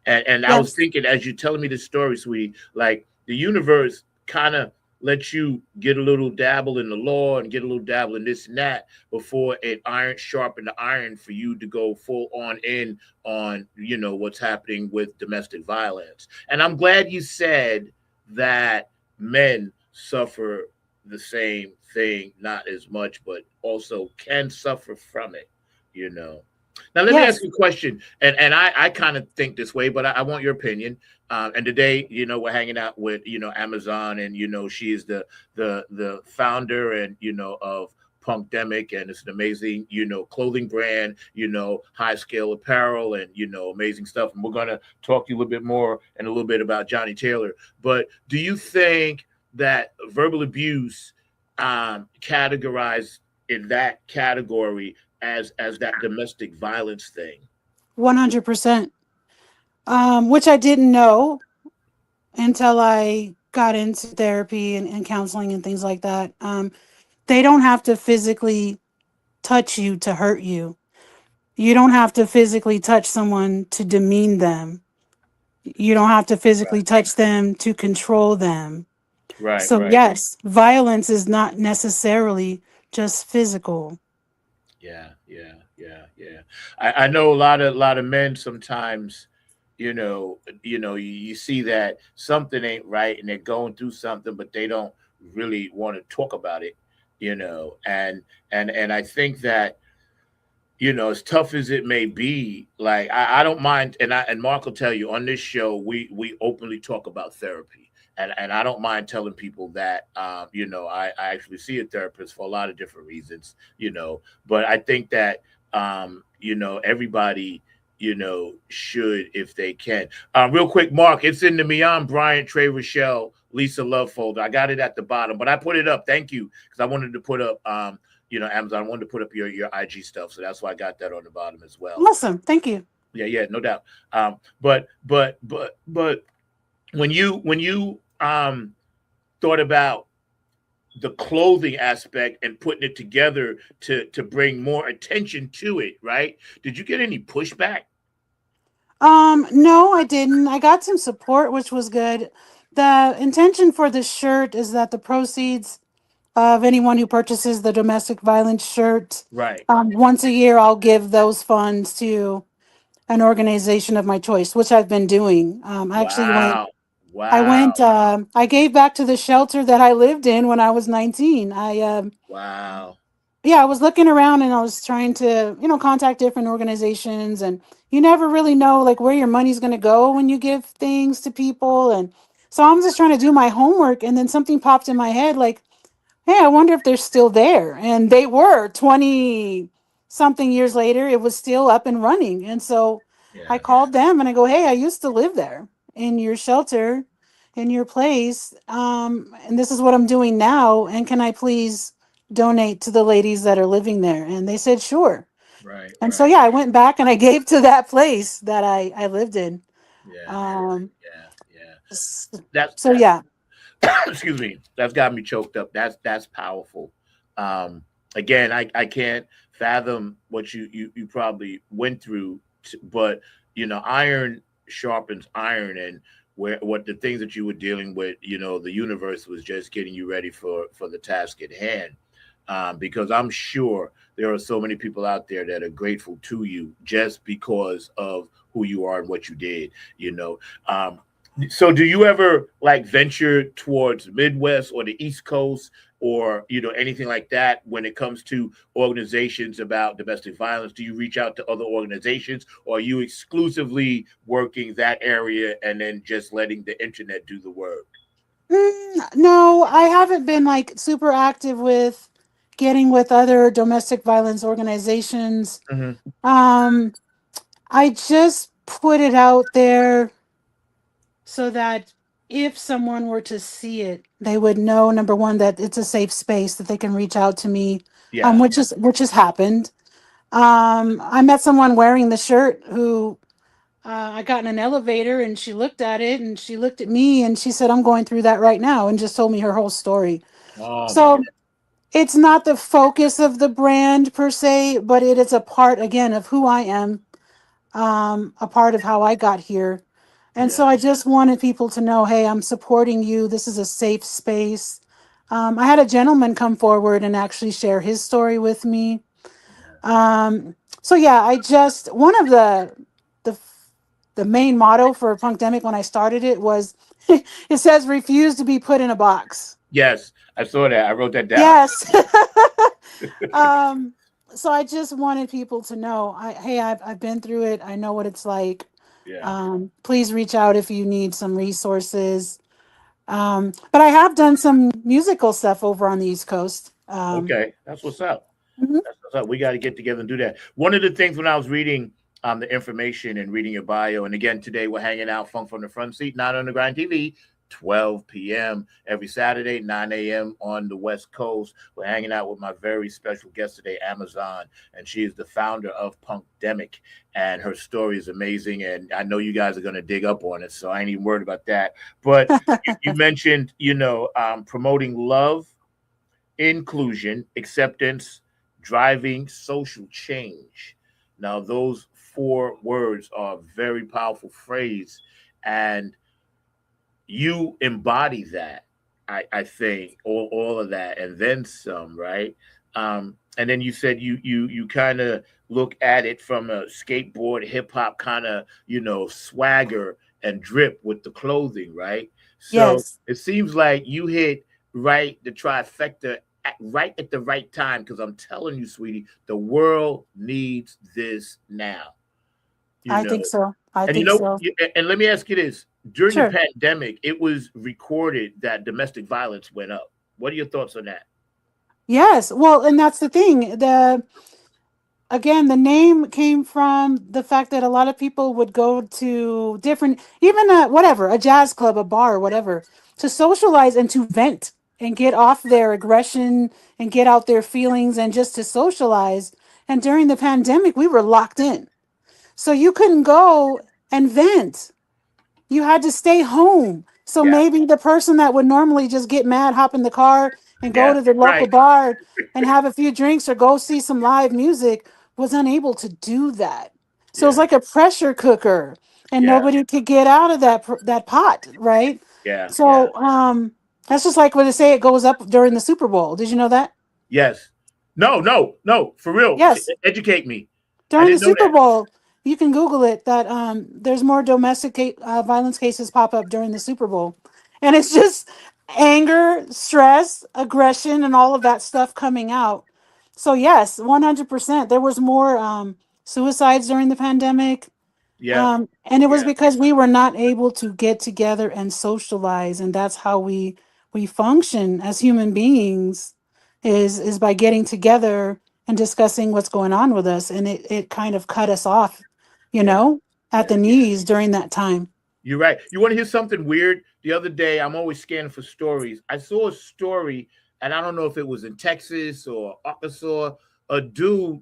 B: And I was
C: Yes.
B: thinking as you telling me this story, sweetie, like the universe kind of lets you get a little dabble in the law and get a little dabble in this and that before it iron sharpen the iron for you to go full on in on what's happening with domestic violence. And I'm glad you said that men suffer the same thing, not as much, but also can suffer from it, you know. Now, let me ask
C: Yes.
B: you a question, and I kind of think this way, but I want your opinion. And today, we're hanging out with Amazon, and she is the founder and of Punkdemic, and it's an amazing clothing brand, high scale apparel, and amazing stuff. And we're gonna talk to you a little bit more and a little bit about Johnny Taylor. But do you think that verbal abuse categorized in that category as that domestic violence thing?
C: 100%. Which I didn't know until I got into therapy and counseling and things like that. They don't have to physically touch you to hurt you. You don't have to physically touch someone to demean them. You don't have to physically touch them to control them.
B: Right,
C: So,
B: right.
C: yes, violence is not necessarily just physical.
B: Yeah, yeah, yeah, yeah. I know a lot of men sometimes, you see that something ain't right and they're going through something, but they don't really want to talk about it, and I think that as tough as it may be, like I don't mind, and Mark will tell you on this show, we openly talk about therapy, and I don't mind telling people that, I actually see a therapist for a lot of different reasons, but I think that everybody should if they can. Real quick, Mark, it's in the Mian Bryant, Trey Rochelle, Lisa Love folder. I got it at the bottom, but I put it up. Thank you, because I wanted to put up Amazon. I wanted to put up your IG stuff, so that's why I got that on the bottom as well.
C: Awesome. Thank you.
B: Yeah, yeah, no doubt. But when you thought about the clothing aspect and putting it together to bring more attention to it, right? Did you get any pushback?
C: No, I didn't. I got some support, which was good. The intention for this shirt is that the proceeds of anyone who purchases the domestic violence shirt,
B: Right.
C: once a year, I'll give those funds to an organization of my choice, which I've been doing. I actually went.
B: Wow.
C: I
B: Wow.
C: went. I gave back to the shelter that I lived in when I was 19.
B: Wow.
C: Yeah, I was looking around and I was trying to, contact different organizations, and you never really know like where your money's going to go when you give things to people. And so I'm just trying to do my homework, and then something popped in my head like, hey, I wonder if they're still there. And they were 20 something years later, it was still up and running. And so I
B: Yeah.
C: called them and I go, hey, I used to live there in your shelter, in your place. And this is what I'm doing now. And can I please donate to the ladies that are living there? And they said, sure.
B: Right.
C: And so,
B: Right.
C: yeah, I went back and I gave to that place that I lived in.
B: Yeah.
C: Um,
B: Yeah. Yeah.
C: s-
B: That's
C: so, yeah.
B: excuse me. That's got me choked up. That's powerful. Again, I can't fathom what you probably went through, but iron sharpens iron, and where what the things that you were dealing with, the universe was just getting you ready for the task at hand. Because I'm sure there are so many people out there that are grateful to you just because of who you are and what you did. So do you ever like venture towards Midwest or the East Coast, or anything like that when it comes to organizations about domestic violence? Do you reach out to other organizations, or are you exclusively working that area and then just letting the internet do the work?
C: No, I haven't been like super active with getting with other domestic violence organizations.
B: Hmm.
C: Um, I just put it out there so that if someone were to see it, they would know, number one, that it's a safe space that they can reach out to me,
B: Yeah.
C: which has happened. I met someone wearing the shirt who I got in an elevator and she looked at it and she looked at me and she said, I'm going through that right now, and just told me her whole story.
B: Oh my.
C: So it's not the focus of the brand per se, but it is a part again of who I am, a part of how I got here. And
B: Yeah.
C: so I just wanted people to know, hey, I'm supporting you. This is a safe space. I had a gentleman come forward and actually share his story with me. So yeah, I just one of the the main motto for Punkdemic when I started it was it says refuse to be put in a box.
B: Yes, I saw that. I wrote that down.
C: Yes. um so I just wanted people to know, hey, I've been through it. I know what it's like.
B: Yeah.
C: Please reach out if you need some resources. But I have done some musical stuff over on the East Coast.
B: Okay, that's what's up.
C: Mhm.
B: That's what's up. We got to get together and do that. One of the things when I was reading the information and reading your bio, and again today we're hanging out Funk from the Front Seat, not on the Grind TV. 12 p.m. every Saturday, 9 a.m. on the West Coast. We're hanging out with my very special guest today, Amazon, and she is the founder of Punkdemic, and her story is amazing. And I know you guys are going to dig up on it, so I ain't even worried about that. But you mentioned, promoting love, inclusion, acceptance, driving social change. Now, those four words are a very powerful phrase, and you embody that. I think all of that, and then some, right? And then you said you kind of look at it from a skateboard, hip hop kind of swagger and drip with the clothing, right? So
C: Yes,
B: it seems like you hit right the trifecta right at the right time, because I'm telling you, sweetie, the world needs this now. You
C: I
B: know,
C: think so. I
B: and
C: think so.
B: and let me ask you this: during the
C: Sure.
B: pandemic, it was recorded that domestic violence went up. What are your thoughts on that?
C: Yes. Well, and that's the thing. The name came from the fact that a lot of people would go to different, even whatever, a jazz club, a bar, whatever, to socialize and to vent and get off their aggression and get out their feelings and just to socialize. And during the pandemic, we were locked in. So you couldn't go and vent. You had to stay home. So
B: Yeah.
C: maybe the person that would normally just get mad, hop in the car and go
B: Yeah.
C: to the local
B: Right.
C: bar and have a few drinks or go see some live music was unable to do that. So it's
B: Yeah.
C: like a pressure cooker and
B: Yeah.
C: nobody could get out of that pot, right?
B: Yeah. Yeah.
C: So that's just like when they say it goes up during the Super Bowl. Did you know that?
B: Yes. No. No. No. For real.
C: Yes.
B: Educate me. I
C: During the
B: didn't know
C: Super
B: that.
C: Bowl, you can Google it that there's more domestic violence cases pop up during the Super Bowl. And it's just anger, stress, aggression, and all of that stuff coming out. So, yes, 100%. There was more suicides during the pandemic.
B: Yeah.
C: And it was
B: Yeah.
C: because we were not able to get together and socialize. And that's how we function as human beings is by getting together and discussing what's going on with us. And it kind of cut us off, you
B: Yeah.
C: know, at
B: Yeah.
C: the knees during that time.
B: You're right. You want to hear something weird? The other day, I'm always scanning for stories. I saw a story, and I don't know if it was in Texas or Arkansas. A dude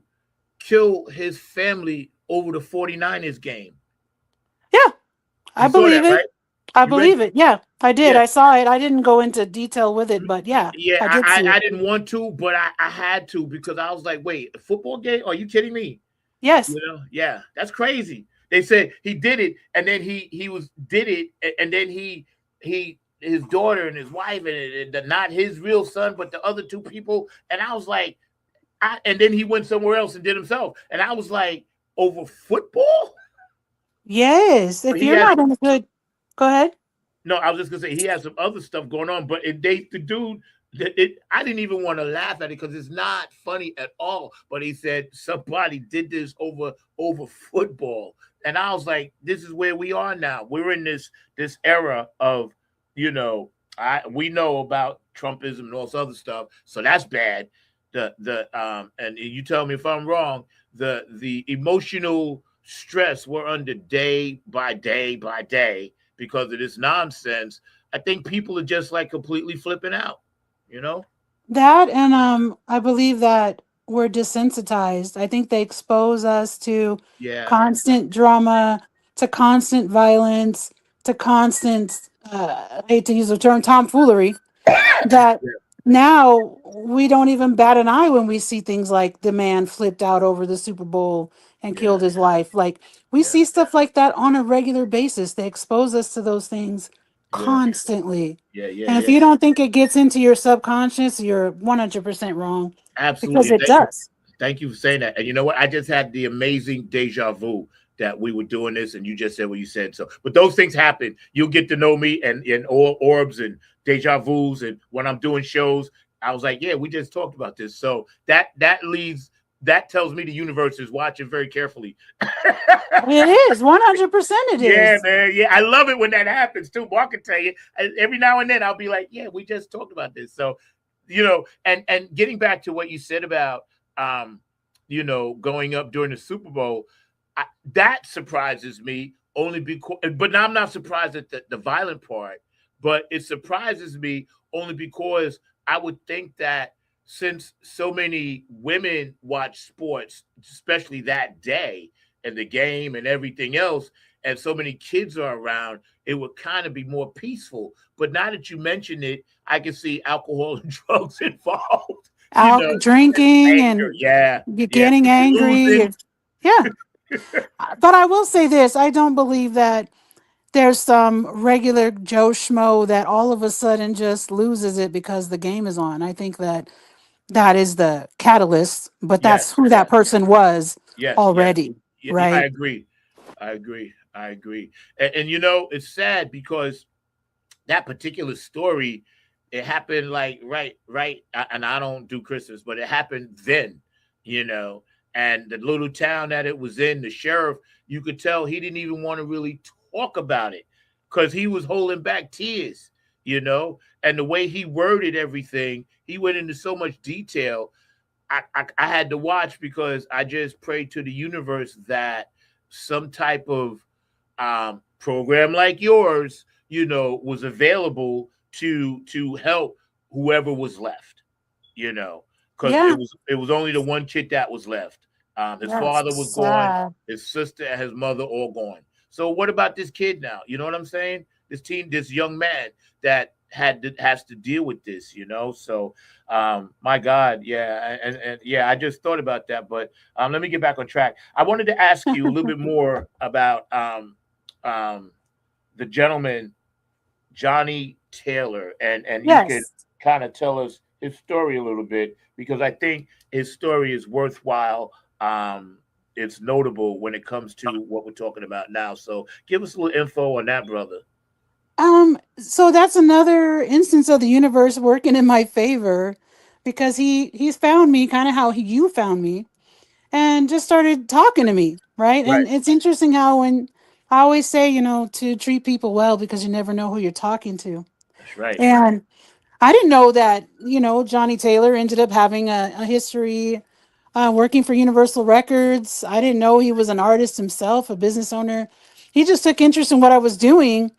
B: killed his family over the 49ers game.
C: Yeah,
B: You
C: I
B: saw
C: believe
B: that,
C: it.
B: right?
C: I
B: You read?
C: believe it. Yeah, I did.
B: Yeah.
C: I saw it. I didn't go into detail with it, but yeah,
B: Yeah,
C: I did see
B: I
C: it.
B: didn't want to, but I had to because I was like, wait, a football game? Are you kidding me?
C: Yes.
B: You know, yeah, that's crazy. They said he did it, and then he was did it, and then he his daughter and his wife and not his real son, but the other two people. And I was like, and then he went somewhere else and did himself, and I was like, over football?
C: Yes.
B: But
C: If
B: he
C: you're
B: has
C: not in a good, go ahead.
B: no. I was just gonna say he has some other stuff going on, but the dude. I didn't even want to laugh at it because it's not funny at all. But he said somebody did this over football, and I was like, "This is where we are now. We're in this era of, you know, we know about Trumpism and all this other stuff, so that's bad. And you tell me if I'm wrong. The emotional stress we're under day by day by day because of this nonsense. I think people are just like completely flipping out. You know?
C: That and I believe that we're desensitized. I think they expose us to
B: Yeah.
C: constant drama, to constant violence, to constant I hate to use the term tomfoolery, that
B: Yeah.
C: now we don't even bat an eye when we see things like the man flipped out over the Super Bowl and
B: Yeah.
C: killed his wife. Like we
B: Yeah.
C: see stuff like that on a regular basis. They expose us to those things
B: Yeah.
C: constantly.
B: Yeah. Yeah.
C: And if
B: Yeah.
C: you don't think it gets into your subconscious, you're 100% wrong because
B: Absolutely.
C: it does.
B: Thank you for saying that. And you know what? I just had the amazing deja vu that we were doing this, and you just said what you said. So, but those things happen. You'll get to know me and all orbs and deja vus. And when I'm doing shows, I was like, yeah, we just talked about this. So that tells me the universe is watching very carefully.
C: It is 100%. It
B: Yeah,
C: is.
B: man. Yeah, I love it when that happens too. Mark can tell you. Every now and then I'll be like, yeah, we just talked about this. So, you know, and getting back to what you said about you know, going up during the Super Bowl, that surprises me only because, but now I'm not surprised at the violent part, but it surprises me only because I would think that since so many women watch sports, especially that day and the game and everything else, and so many kids are around, it would kind of be more peaceful. But now that you mention it, I can see alcohol and drugs involved. You
C: Out
B: know,
C: drinking
B: anger.
C: and
B: Yeah,
C: you're
B: yeah.
C: getting
B: People
C: angry.
B: losing.
C: Yeah. But I will say this, I don't believe that there's some regular Joe Schmo that all of a sudden just loses it because the game is on. I think that that is the catalyst, but that's
B: Yes,
C: who that
B: yes,
C: person was
B: yes, yes.
C: already,
B: Yeah, I
C: right?
B: agree. I agree. I agree. And you know, it's sad because that particular story, it happened like right. And I don't do Christmas, but it happened then, you know. And the little town that it was in, the sheriff, you could tell he didn't even want to really talk about it because he was holding back tears, you know. And the way he worded everything, he went into so much detail. I had to watch because I just prayed to the universe that some type of program like yours, you know, was available to help whoever was left, you know, because
C: Yeah,
B: it was only the one kid that was left. His
C: that's
B: father was gone,
C: sad.
B: his sister and his mother all gone. So what about this kid now? You know what I'm saying? this young man that has to deal with this, you know. So my God, yeah, and yeah, I just thought about that, but let me get back on track. I wanted to ask you a little bit more about um, the gentleman Johnny Taylor, and you could
C: Yes.
B: kind of tell us his story a little bit, because I think his story is worthwhile. It's notable when it comes to what we're talking about now. So give us a little info on that, brother.
C: So that's another instance of the universe working in my favor, because he's found me kind of how you found me, and just started talking to me, right?
B: Right.
C: And it's interesting how, when I always say, to treat people well, because you never know who you're talking to.
B: That's right.
C: And I didn't know that, Johnny Taylor ended up having a history working for Universal Records. I didn't know he was an artist himself, a business owner. He just took interest in what I was doing,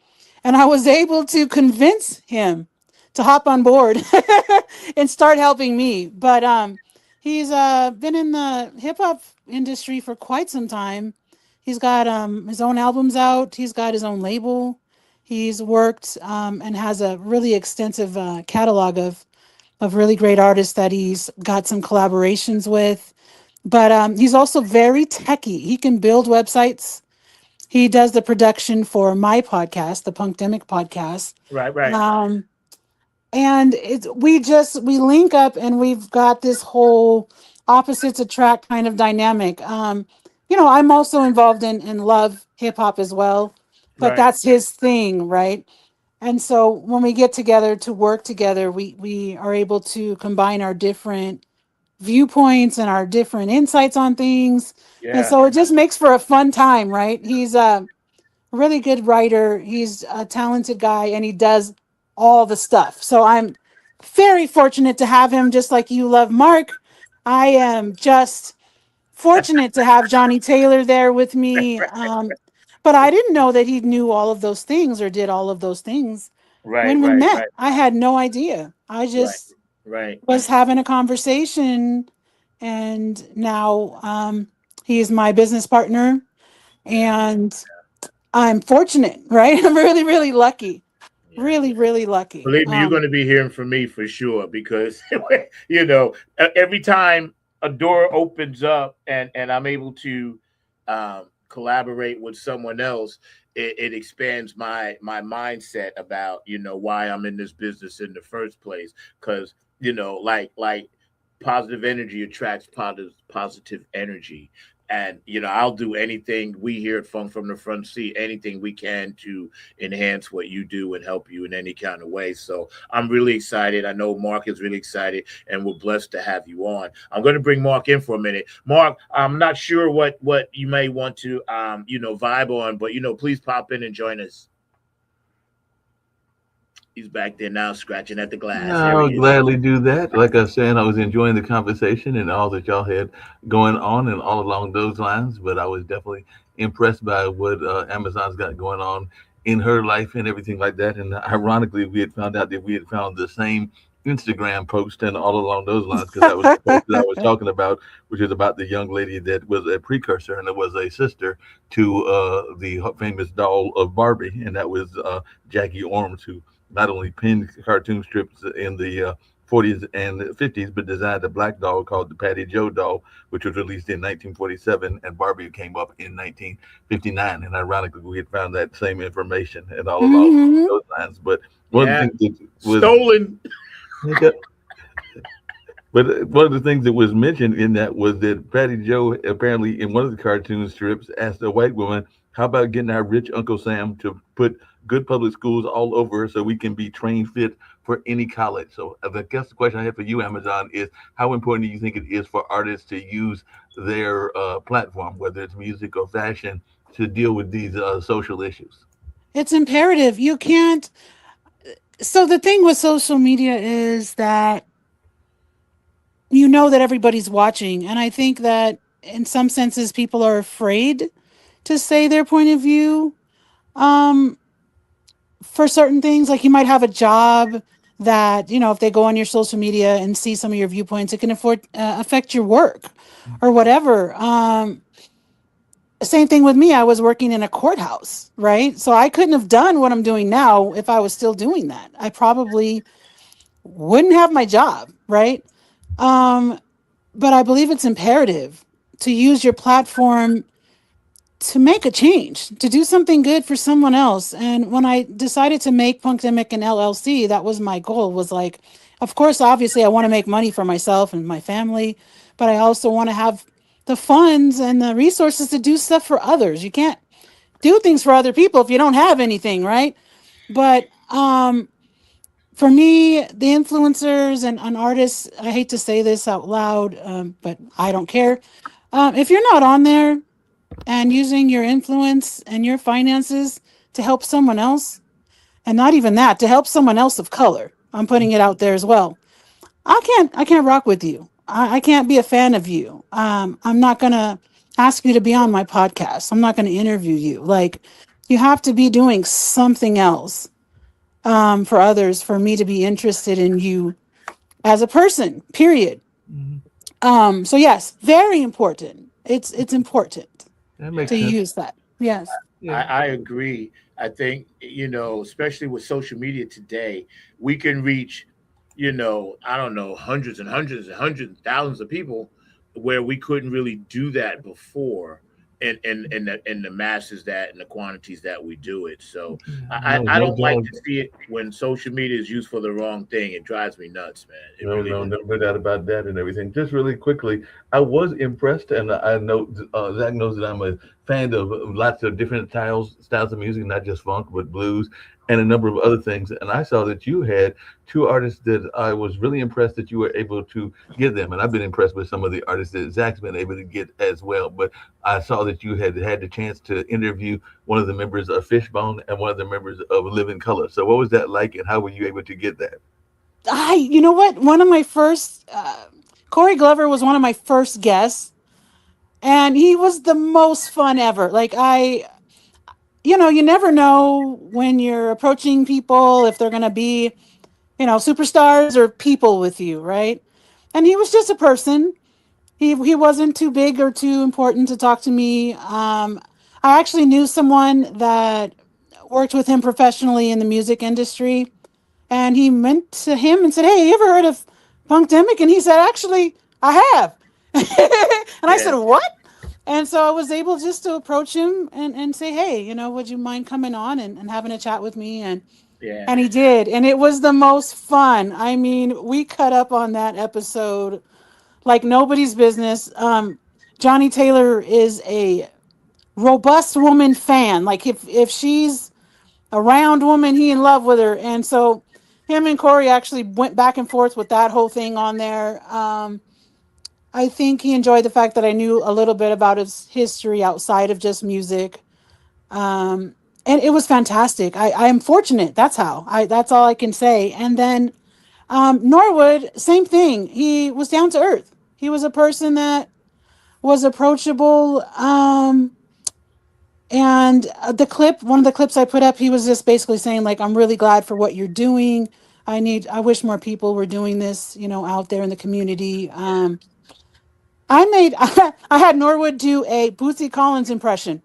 C: and I was able to convince him to hop on board and start helping me. But he's been in the hip hop industry for quite some time. He's got his own albums out. He's got his own label. He's worked and has a really extensive catalog of really great artists that he's got some collaborations with. But he's also very techie. He can build websites. He does the production for my podcast, the Punkdemic podcast.
B: Right, right,
C: Um, and we link up, and we've got this whole opposites attract kind of dynamic. I'm also involved in love hip hop as well, but
B: right.
C: that's his thing, right? And so when we get together to work together, we are able to combine our different viewpoints and our different insights on things. And
B: Yeah.
C: so it just makes for a fun time, right? He's a really good writer. He's a talented guy, and he does all the stuff. So I'm very fortunate to have him, just like you love Mark. I am just fortunate to have Johnny Taylor there with me. But I didn't know that he knew all of those things or did all of those things
B: Right,
C: when we
B: right,
C: met.
B: right,
C: I had no idea. I
B: right,
C: just
B: right.
C: was having a conversation, and now he is my business partner,
B: Yeah,
C: and I'm fortunate, right? I'm really, really lucky.
B: yeah.
C: Really, really lucky.
B: Believe me, you're going to be hearing from me for sure, because you know, every time a door opens up and I'm able to collaborate with someone else, it expands my mindset about, why I'm in this business in the first place. Because, like positive energy attracts positive energy. And I'll do anything. We here at Funk from the Front Seat, anything we can to enhance what you do and help you in any kind of way. So I'm really excited. I know Mark is really excited, and we're blessed to have you on. I'm going to bring Mark in for a minute. Mark, I'm not sure what you may want to vibe on, but please pop in and join us. He's back there now, scratching at the glass. There he
K: I'll
B: is.
K: gladly do that. Like I was saying, I was enjoying the conversation and all that y'all had going on and all along those lines. But I was definitely impressed by what Amazon's got going on in her life and everything like that. And ironically, we had found out that we had found the same Instagram post and all along those lines, because that was the post that I was talking about, which is about the young lady that was a precursor, and it was a sister to the famous doll of Barbie, and that was Jackie Orms, who not only penned cartoon strips in the 40s and 50s, but designed a black doll called the Patty Joe doll, which was released in 1947, and Barbie came up in 1959. And ironically, we had found that same information and all along
C: Hmm.
K: those lines. But one of the
B: Yeah,
K: things that was,
B: stolen.
K: but one of the things that was mentioned in that was that Patty Joe apparently in one of the cartoon strips asked a white woman, "How about getting our rich Uncle Sam to put good public schools all over so we can be trained fit for any college?" So I guess the question I have for you, Amazon, is how important do you think it is for artists to use their platform, whether it's music or fashion, to deal with these social issues?
C: It's imperative. You can't. So the thing with social media is that you know that everybody's watching, and I think that in some senses people are afraid to say their point of view. Um, for certain things, like you might have a job that, if they go on your social media and see some of your viewpoints, it can affect your work or whatever. same thing with me. I was working in a courthouse, right? So I couldn't have done what I'm doing now if I was still doing that. I probably wouldn't have my job, right? Um, but I believe it's imperative to use your platform to make a change, to do something good for someone else. And when I decided to make Punkdemic an LLC, that was my goal, was like, of course, obviously I want to make money for myself and my family, but I also want to have the funds and the resources to do stuff for others. You can't do things for other people if you don't have anything, right? But for me, the influencers and artists, I hate to say this out loud, but I don't care. If you're not on there and using your influence and your finances to help someone else, and not even that, to help someone else of color, I'm putting it out there as well. I can't rock with you. I can't be a fan of you. I'm not gonna ask you to be on my podcast. I'm not gonna interview you. Like, you have to be doing something else for others for me to be interested in you as a person. Period. So yes, very important. It's important
K: That makes
C: to
K: sense.
C: use that. Yes.
B: I agree. I think, especially with social media today, we can reach, I don't know, hundreds and hundreds and hundreds and thousands of people where we couldn't really do that before in the masses that and the quantities that we do it. So I,
K: No,
B: I
K: no
B: don't like
K: doubt.
B: to see it when social media is used for the wrong thing. It drives me nuts, man. It
K: No,
B: really
K: no,
B: does.
K: no doubt about that and everything. Just really quickly, I was impressed, and I know Zach knows that I'm a fan of lots of different styles of music, not just funk, but blues and a number of other things. And I saw that you had two artists that I was really impressed that you were able to get them. And I've been impressed with some of the artists that Zach's been able to get as well. But I saw that you had had the chance to interview one of the members of Fishbone and one of the members of Living Color. So what was that like, and how were you able to get that?
C: You know what? One of my first, Corey Glover was one of my first guests, and he was the most fun ever. Like, you never know when you're approaching people if they're going to be, superstars or people with you, right? And he was just a person. He wasn't too big or too important to talk to me. I actually knew someone that worked with him professionally in the music industry, and he went to him and said, "Hey, you ever heard of Punkdemic?" And he said, "Actually, I have." And I
B: Yeah,
C: said, "What?" And so I was able just to approach him and say, "Hey, would you mind coming on and having a chat with me?"
B: yeah,
C: And he did. And it was the most fun. I mean, we cut up on that episode like nobody's business. Johnny Taylor is a robust woman fan. Like, if she's a round woman, he in love with her. And so him and Corey actually went back and forth with that whole thing on there. I think he enjoyed the fact that I knew a little bit about his history outside of just music. And it was fantastic. I am fortunate. That's all I can say. And then Norwood, same thing. He was down to earth. He was a person that was approachable. And one of the clips I put up, he was just basically saying, like, "I'm really glad for what you're doing. I wish more people were doing this, out there in the community." I had Norwood do a Bootsy Collins impression,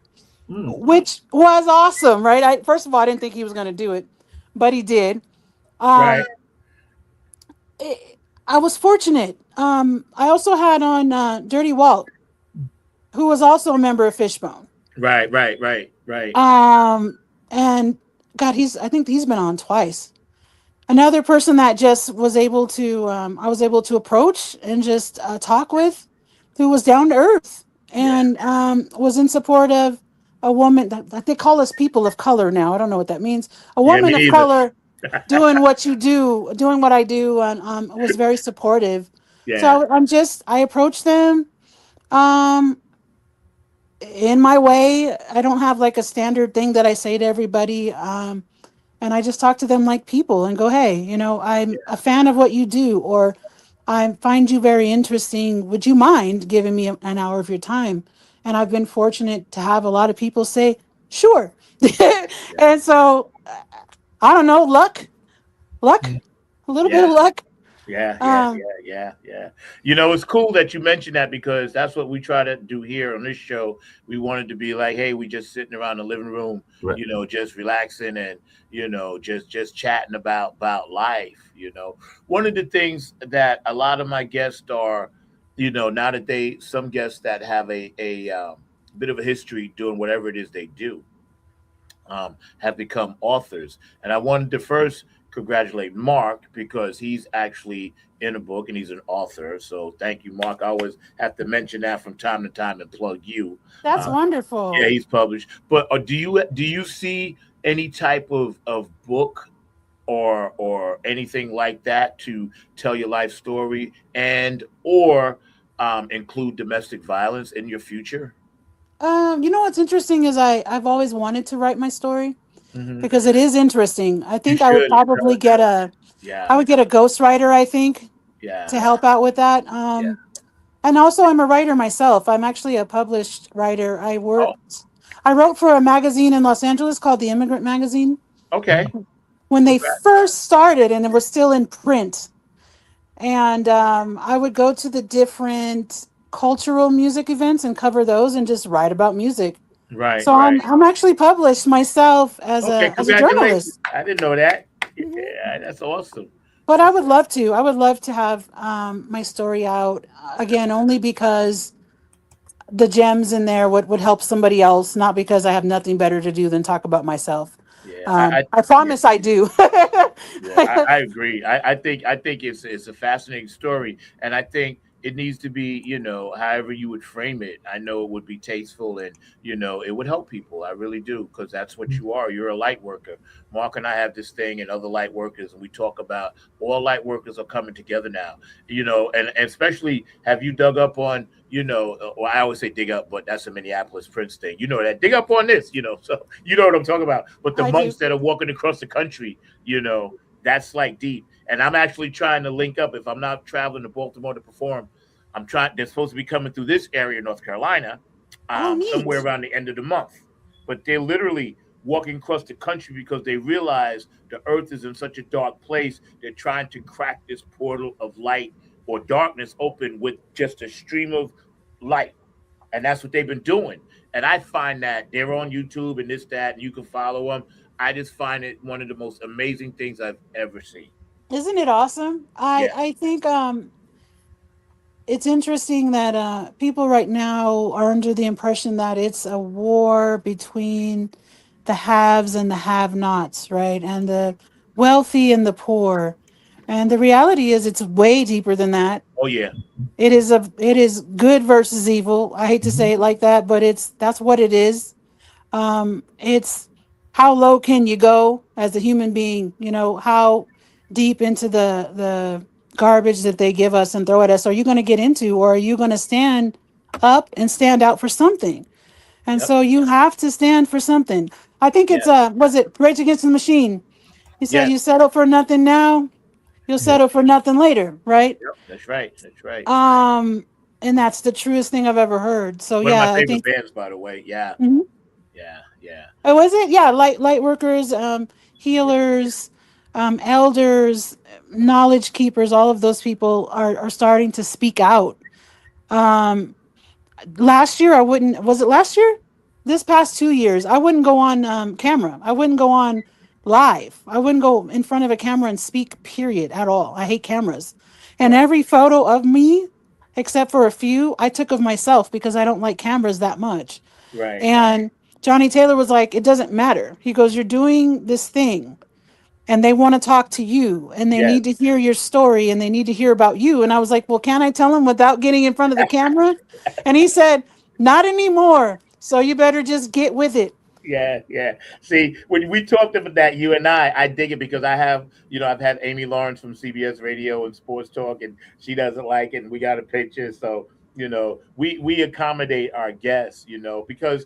K: Mm.
C: which was awesome, right? First of all, I didn't think he was going to do it, but he did.
B: right,
C: Um, I was fortunate. I also had on Dirty Walt, who was also a member of Fishbone.
B: right.
C: Um, and God, I think he's been on twice. Another person that just was able to, I was able to approach and just talk with, who was down to earth
B: Yeah,
C: and was in support of a woman that they call us people of color now. I don't know what that means. A
B: yeah. Me
C: woman of
B: neither.
C: color doing what you do, doing what I do, and was very supportive.
B: Yeah,
C: So I approached them um, in my way. I don't have like a standard thing that I say to everybody. And I just talk to them like people and go, "Hey, I'm a fan of what you do, or I find you very interesting. Would you mind giving me an hour of your time?" And I've been fortunate to have a lot of people say, "Sure."
B: yeah,
C: And so I don't know, luck, a little bit
B: yeah.
C: of luck.
B: Yeah, yeah,
C: Um,
B: yeah, yeah, yeah. You know, it's cool that you mentioned that because that's what we try to do here on this show. We wanted to be like, hey, we just sitting around the living room,
K: Right.
B: just relaxing and just chatting about life. One of the things that a lot of my guests are, now that some guests that have a bit of a history doing whatever it is they do, have become authors. And I wanted to first congratulate Mark because he's actually in a book and he's an author. So thank you, Mark. I always have to mention that from time to time and plug you.
C: that's
B: Uh, yeah,
C: wonderful.
B: he's published. But do you see any type of book or anything like that to tell your life story and or include domestic violence in your future?
C: You know what's interesting is I've always wanted to write my story
B: Hmm.
C: because it is interesting. I
B: You
C: think I would
B: should. I'm
C: probably
B: telling you.
C: get a
B: Yeah,
C: I would get a ghostwriter, I think,
B: yeah,
C: to help out with that.
B: yeah.
C: And also I'm a writer myself. I'm actually a published writer.
B: Oh,
C: I wrote for a magazine in Los Angeles called The Immigrant Magazine
B: okay.
C: when they
B: Congrats.
C: first started and it was still in print. And I would go to the different cultural music events and cover those and just write about music.
B: Right,
C: So
B: right.
C: I'm actually published myself
B: Okay,
C: as a
B: congratulations.
C: journalist.
B: I didn't know that.
C: Mhm.
B: Yeah, that's awesome.
C: But I
B: That's
C: would love to. I would love to have my story out again, only because the gems in there would help somebody else, not because I have nothing better to do than talk about myself.
B: yeah. I
C: I
B: yeah.
C: promise I do.
B: Yeah, I agree. I think it's a fascinating story, and I think it needs to be, however you would frame it. I know it would be tasteful, and it would help people. I really do, because that's what you are. You're a light worker. Mark and I have this thing, and other light workers, and we talk about all light workers are coming together now. And especially have you dug up on, well, I always say dig up, but that's a Minneapolis Prince thing. You know that dig up on this, so you know what I'm talking about. But the
C: I do.
B: monks that are walking across the country, that's like deep. And I'm actually trying to link up. If I'm not traveling to Baltimore to perform, I'm trying. They're supposed to be coming through this area, North Carolina,
C: Oh,
B: somewhere
C: neat.
B: around the end of the month. But they're literally walking across the country because they realize the earth is in such a dark place. They're trying to crack this portal of light or darkness open with just a stream of light, and that's what they've been doing. And I find that they're on YouTube and this, that, and you can follow them. I just find it one of the most amazing things I've ever seen.
C: Isn't it awesome?
B: Yeah.
C: I think it's interesting that people right now are under the impression that it's a war between the haves and the have-nots, right? And the wealthy and the poor. And the reality is it's way deeper than that.
B: Oh yeah.
C: It is good versus evil. I hate to say it like that, but that's what it is. It's how low can you go as a human being? How deep into the garbage that they give us and throw at us are you going to get into, or are you going to stand up and stand out for something? And
B: Yep.
C: so you have to stand for something. I think it's
B: Yeah.
C: was it Rage Against the Machine? He said,
B: Yes.
C: "You settle for nothing now, you'll
K: Yeah.
C: settle for nothing later," right?
B: Yep. That's right. That's right.
C: Um, and that's the truest thing I've ever heard. So
B: One of my
C: yeah, I
B: favorite
C: think.
B: bands, by the way. Yeah.
C: Mhm.
B: Yeah. Yeah.
C: Oh, was it? Yeah, light workers,
B: Yeah.
C: healers, elders, knowledge keepers. All of those people are starting to speak out. Um, Last year I wouldn't. Was it last year? This past 2 years, I wouldn't go on camera. I wouldn't go on live. I wouldn't go in front of a camera and speak. Period. At all. I hate cameras. And
B: Right.
C: every photo of me, except for a few, I took of myself because I don't like cameras that much.
B: Right.
C: And Johnny Taylor was like, it doesn't matter. He goes, you're doing this thing and they want to talk to you and they
B: Yes.
C: need to hear your story and they need to hear about you. And I was like, well, can I tell them without getting in front of the camera? And he said, not anymore. So you better just get with it.
B: Yeah, yeah. See, when we talked about that, you and I dig it because I've had Amy Lawrence from CBS Radio and Sports Talk, and she doesn't like it, and we got a picture. So, we accommodate our guests, because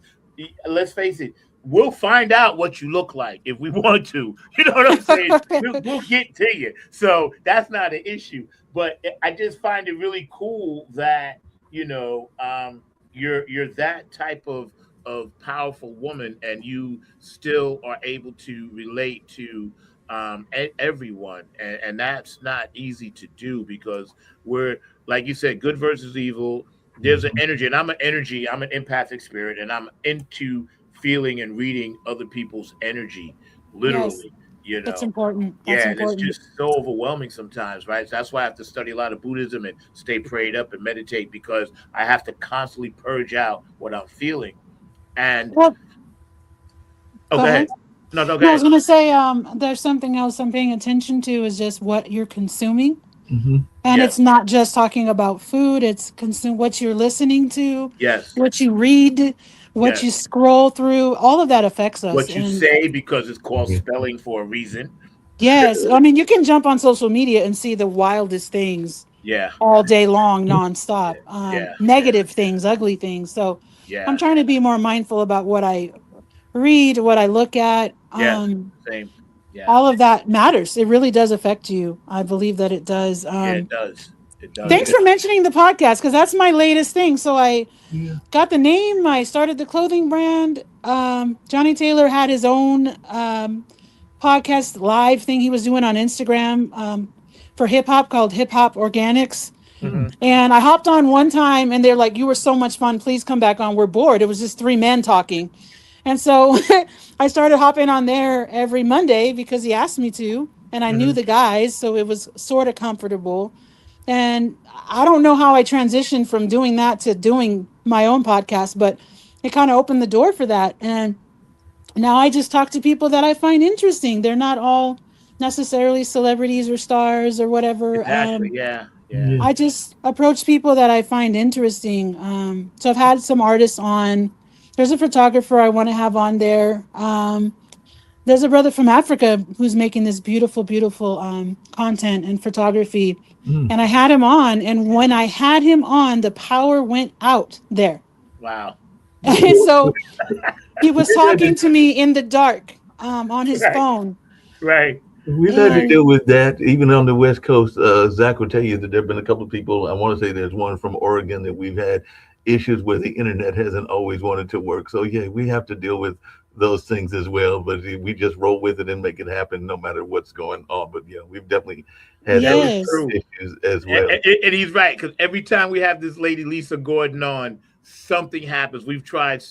B: let's face it, we'll find out what you look like if we want to. You know what I'm saying? We'll get to you. So that's not an issue. But I just find it really cool that, you're that type of powerful woman and you still are able to relate to everyone, and that's not easy to do because we're, like you said, good versus evil. There's an energy, and I'm an empathic spirit, and I'm into feeling and reading other people's energy,
C: Yes,
B: literally. You
C: that's
B: know,
C: important. That's
B: yeah, and it's
C: important.
B: just so overwhelming sometimes, right? So that's why I have to study a lot of Buddhism and stay prayed up and meditate because I have to constantly purge out what I'm feeling. And
C: Well,
B: oh,
C: go
B: go ahead.
C: ahead.
B: No, no, go
C: No, I was
B: ahead.
C: gonna say, there's something else I'm paying attention to is just what you're consuming.
K: Hmm.
C: And
B: Yes,
C: it's not just talking about food, it's consume what you're listening to,
B: yes,
C: what you read, what you
B: yes.
C: scroll through, all of that affects us.
B: What you
C: And
B: say because it's called
K: Yeah.
B: spelling for a reason.
C: yes, I mean, you can jump on social media and see the wildest things
B: Yeah,
C: all day long,
B: yeah,
C: nonstop.
B: yeah, yeah,
C: Negative things, ugly things. So I'm
B: yeah,
C: trying to be more mindful about what I read, what I look at.
B: yes. Same. Yeah,
C: All of that matters. It really does affect you. I believe that it does.
B: yeah. It does. It
C: Thanks
B: does.
K: Yeah.
C: for mentioning the podcast because that's my latest thing. So I
K: Yeah.
C: got the name. I started the clothing brand. Johnny Taylor had his own podcast live thing he was doing on Instagram for hip hop called Hip Hop Organics.
B: Hmm.
C: And I hopped on one time and they're like, "You were so much fun. Please come back on. We're bored." It was just three men talking. And so I started hopping on there every Monday because he asked me to. And I knew
B: Hmm.
C: the guys. So it was sort of comfortable. And I don't know how I transitioned from doing that to doing my own podcast, but it kind of opened the door for that. And now I just talk to people that I find interesting. They're not all necessarily celebrities or stars or whatever.
B: Exactly. Yeah, yeah.
K: Yeah.
C: I just approach people that I find interesting. So I've had some artists on. There's a photographer I want to have on there. There's a brother from Africa who's making this beautiful, beautiful content and photography.
K: Mm.
C: And I had him on. And when I had him on, the power went out there.
B: Wow.
C: And so he was
K: We've had to,
C: talking to me in the dark on his
B: Right.
C: phone.
B: Right.
K: we've had to
C: And
K: deal with that even on the West Coast. Zach will tell you that there have been a couple of people. I want to say there's one from Oregon that we've had issues where the internet hasn't always wanted to work. So yeah, we have to deal with those things as well. But we just roll with it and make it happen no matter what's going on. But yeah, we've definitely had
B: Very
K: those
C: yes,
B: true.
K: issues as
B: And,
K: well.
B: and he's right because every time we have this lady Lisa Gordon on, something happens. We've tried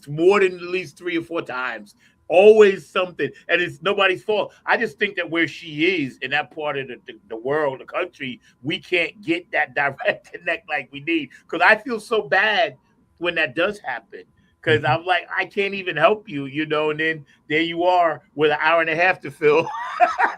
B: more than at least 3 or 4 times. Always something, and it's nobody's fault. I just think that where she is in that part of the world, the country, we can't get that direct connect like we need. Because I feel so bad when that does happen. Because
K: Mhm.
B: I'm like, I can't even help you, you know. And then there you are with an hour and a half to fill.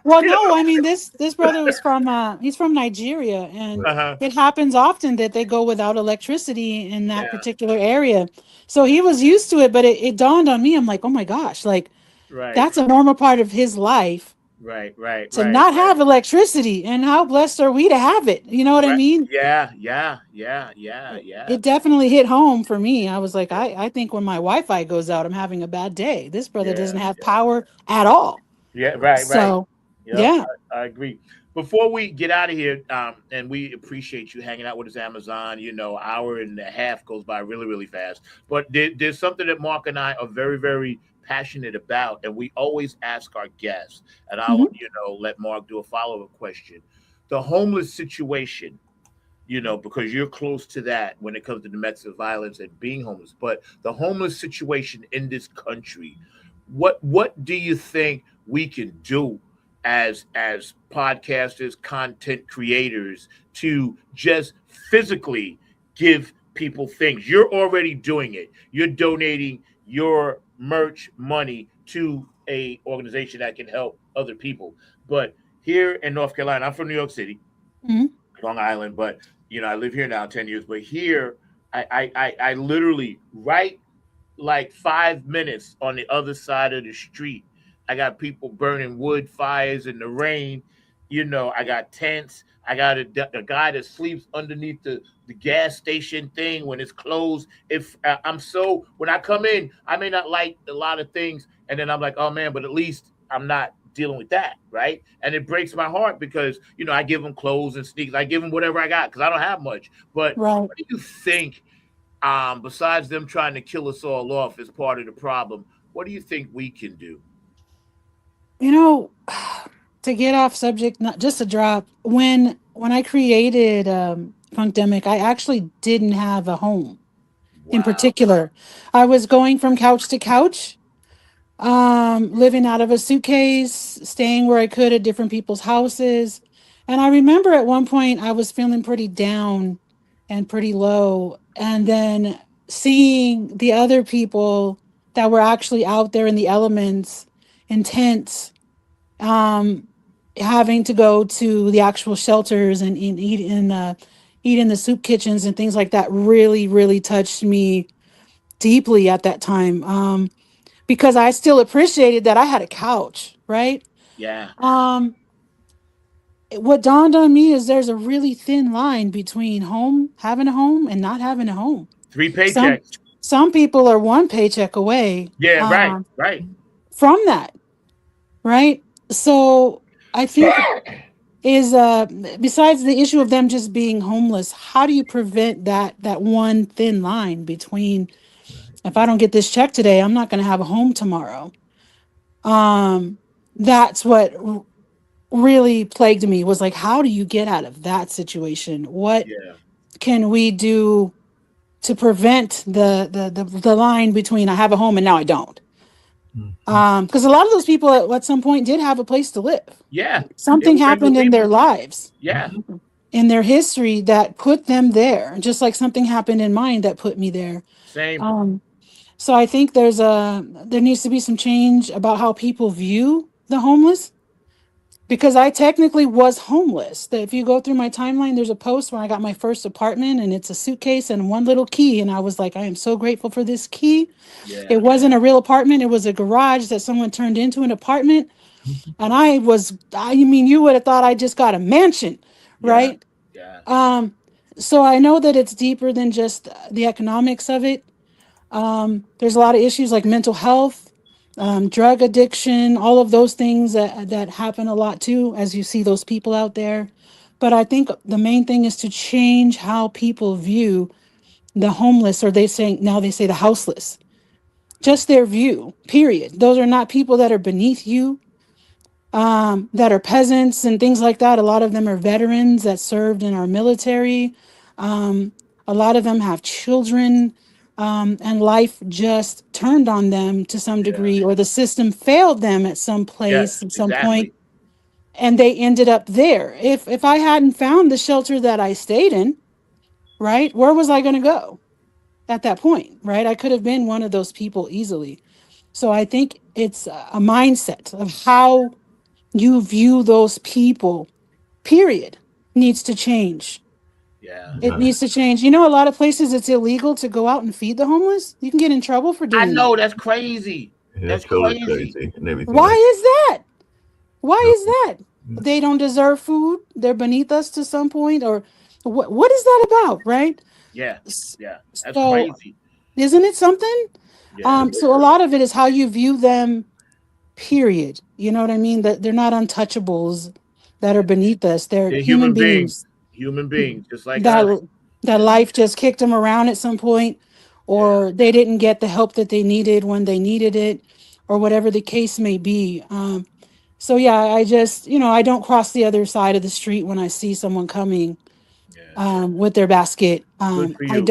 C: well,
B: You know?
C: no, I mean this brother was from he's from Nigeria, and
B: Uh huh.
C: it happens often that they go without electricity in that
B: Yeah.
C: particular area. So he was used to it, but it dawned on me. I'm like, oh my gosh, like
B: Right.
C: that's a normal part of his life
B: Right. Right.
C: to
B: Right.
C: not
B: Right.
C: have electricity, and how blessed are we to have it? You know what I
B: Right.
C: mean?
B: Yeah. Yeah. Yeah. Yeah. Yeah.
C: It definitely hit home for me. I was like, I think when my Wi-Fi goes out, I'm having a bad day. This brother
B: Yeah.
C: doesn't have
B: Yeah.
C: power at all.
B: Yeah. Right. Right.
C: So
B: Yep.
C: yeah.
B: I agree. Before we get out of here, and we appreciate you hanging out with us, Amazon. You know, hour and a half goes by really, really fast. But there's something that Mark and I are very, very passionate about, and we always ask our guests. And I'll,
C: Mhm.
B: let Mark do a follow up question. The homeless situation, because you're close to that when it comes to domestic violence and being homeless. But the homeless situation in this country, what do you think we can do as podcasters, content creators to just physically give people things? You're already doing it. You're donating your merch money to a organization that can help other people. But here in North Carolina, I'm from New York City,
C: Mhm.
B: Long Island, but I live here now 10 years. But here, I literally right like 5 minutes on the other side of the street. I got people burning wood fires in the rain. I got tents. I got a guy that sleeps underneath the gas station thing when it's closed. If I'm so when I come in, I may not like a lot of things, and then I'm like, oh man, but at least I'm not dealing with that, right? And it breaks my heart because I give them clothes and sneakers. I give them whatever I got because I don't have much. But
C: Right.
B: what do you think? Besides them trying to kill us all off as part of the problem, what do you think we can do?
C: You know, to get off subject, not just a drop. When I created Punkdemic, I actually didn't have a home in
B: Wow.
C: particular. I was going from couch to couch, living out of a suitcase, staying where I could at different people's houses. And I remember at one point I was feeling pretty down and pretty low. And then seeing the other people that were actually out there in the elements in tents, um, having to go to the actual shelters and eat in the soup kitchens and things like that really, really touched me deeply at that time. Because I still appreciated that I had a couch, right?
B: Yeah.
C: Um, what dawned on me is there's a really thin line between having a home and not having a home.
B: Three
C: Some
B: paychecks.
C: some people are one paycheck away
B: Yeah, right, right.
C: from that, right? So I think is besides the issue of them just being homeless, how do you prevent that one thin line between if I don't get this check today, I'm not going to have a home tomorrow. Um, that's what really plagued me was like, how do you get out of that situation? What
B: Yeah.
C: can we do to prevent the line between I have a home and now I don't? Because a lot of those people at some point did have a place to live.
B: Yeah. They
C: Something
B: were regular
C: happened in their
B: people.
C: lives,
B: Yeah.
C: in their history that put them there, just like something happened in mine that put me there.
B: Same.
C: Um, so I think there needs to be some change about how people view the homeless because I technically was homeless. That if you go through my timeline, there's a post when I got my first apartment and it's a suitcase and one little key. And I was like, I am so grateful for this key.
B: Yeah.
C: It wasn't a real apartment, it was a garage that someone turned into an apartment. And I mean, you would have thought I just got a mansion,
B: Yeah.
C: right?
B: Yeah.
C: Um, so I know that it's deeper than just the economics of it. There's a lot of issues like mental health, drug addiction, all of those things that happen a lot too, as you see those people out there. But I think the main thing is to change how people view the homeless, or they say the houseless. Just their view, period. Those are not people that are beneath you, that are peasants and things like that. A lot of them are veterans that served in our military. Um, a lot of them have children, and life just turned on them to some
B: Yeah.
C: degree, or the system failed them at some
B: Yes,
C: place at some point,
B: exactly.
C: and they ended up there. If I hadn't found the shelter that I stayed in, right, where was I going to go at that point, right? I could have been one of those people easily. So I think it's a mindset of how you view those people, period, needs to change.
B: Yeah.
C: It needs to change. You know, a lot of places it's illegal to go out and feed the homeless. You can get in trouble for
B: I
C: doing that.
B: know that's crazy.
K: That's
B: That's
K: totally
B: crazy.
K: crazy and everything
C: Why
K: like
C: is that? Why
K: that.
C: is that? They don't deserve food. They're beneath us to some point, or what is that about, right?
B: Yeah.
C: S-
B: Yeah. That's
C: So,
B: crazy.
C: isn't it something?
B: Yeah.
C: So a lot of it is how you view them, period. You know what I mean? That they're not untouchables that are
B: Yeah.
C: beneath us. They're
B: They're
C: human
B: human beings.
C: beings
B: Human beings, just like us.
C: that that
B: Yeah.
C: life just kicked them around at some point,
B: Yeah.
C: or they didn't get the help that they needed when they needed it, or whatever the case may be. So yeah, I just, I don't cross the other side of the street when I see someone coming
B: Yeah.
C: with their basket.
B: Good for
C: I
B: you.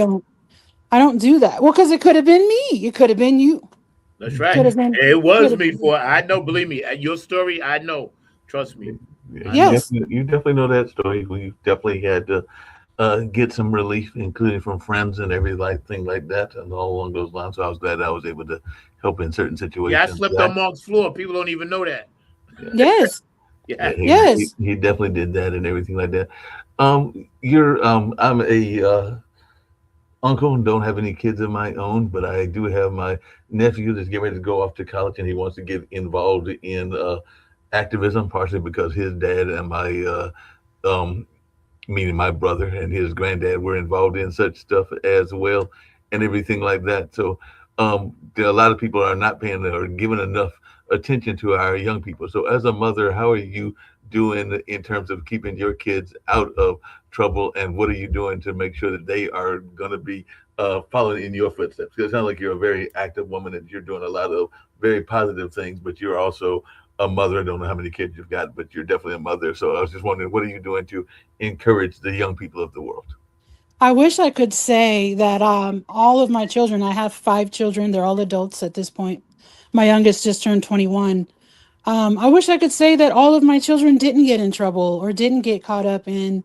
C: don't do that. Well, because it could have been me. It could have been you.
B: That's right.
C: Could have been.
B: It
C: Could
B: was
C: have
B: me
C: been.
B: for I know, believe me. Your story, I know. Trust me.
K: Yeah,
B: I know.
C: Yes.
K: you definitely know that story. We definitely had to get some relief, including from friends and everything like that, and all along those lines. So I was glad I was able to help in certain
B: Yeah, I
K: situations.
B: slept on Mark's floor. People don't even know that.
K: Yeah,
C: Yes.
B: Yeah.
K: yeah,
C: Yes.
K: he definitely did that and everything like that. You're I'm a uncle and don't have any kids of my own, but I do have my nephew that's getting ready to go off to college and he wants to get involved in activism, partially because his dad and my um, meaning my brother and his granddad were involved in such stuff as well and everything like that. So there are a lot of people are not paying or giving enough attention to our young people. So as a mother, how are you doing in terms of keeping your kids out of trouble, and what are you doing to make sure that they are going to be following in your footsteps? Because it sounds like you're a very active woman and you're doing a lot of very positive things, but you're also a mother. I don't know how many kids you've got, but you're definitely a mother. So I was just wondering, what are you doing to encourage the young people of the world?
C: I wish I could say that all of my children, I have 5 children, they're all adults at this point. My youngest just turned 21. I wish I could say that all of my children didn't get in trouble or didn't get caught up in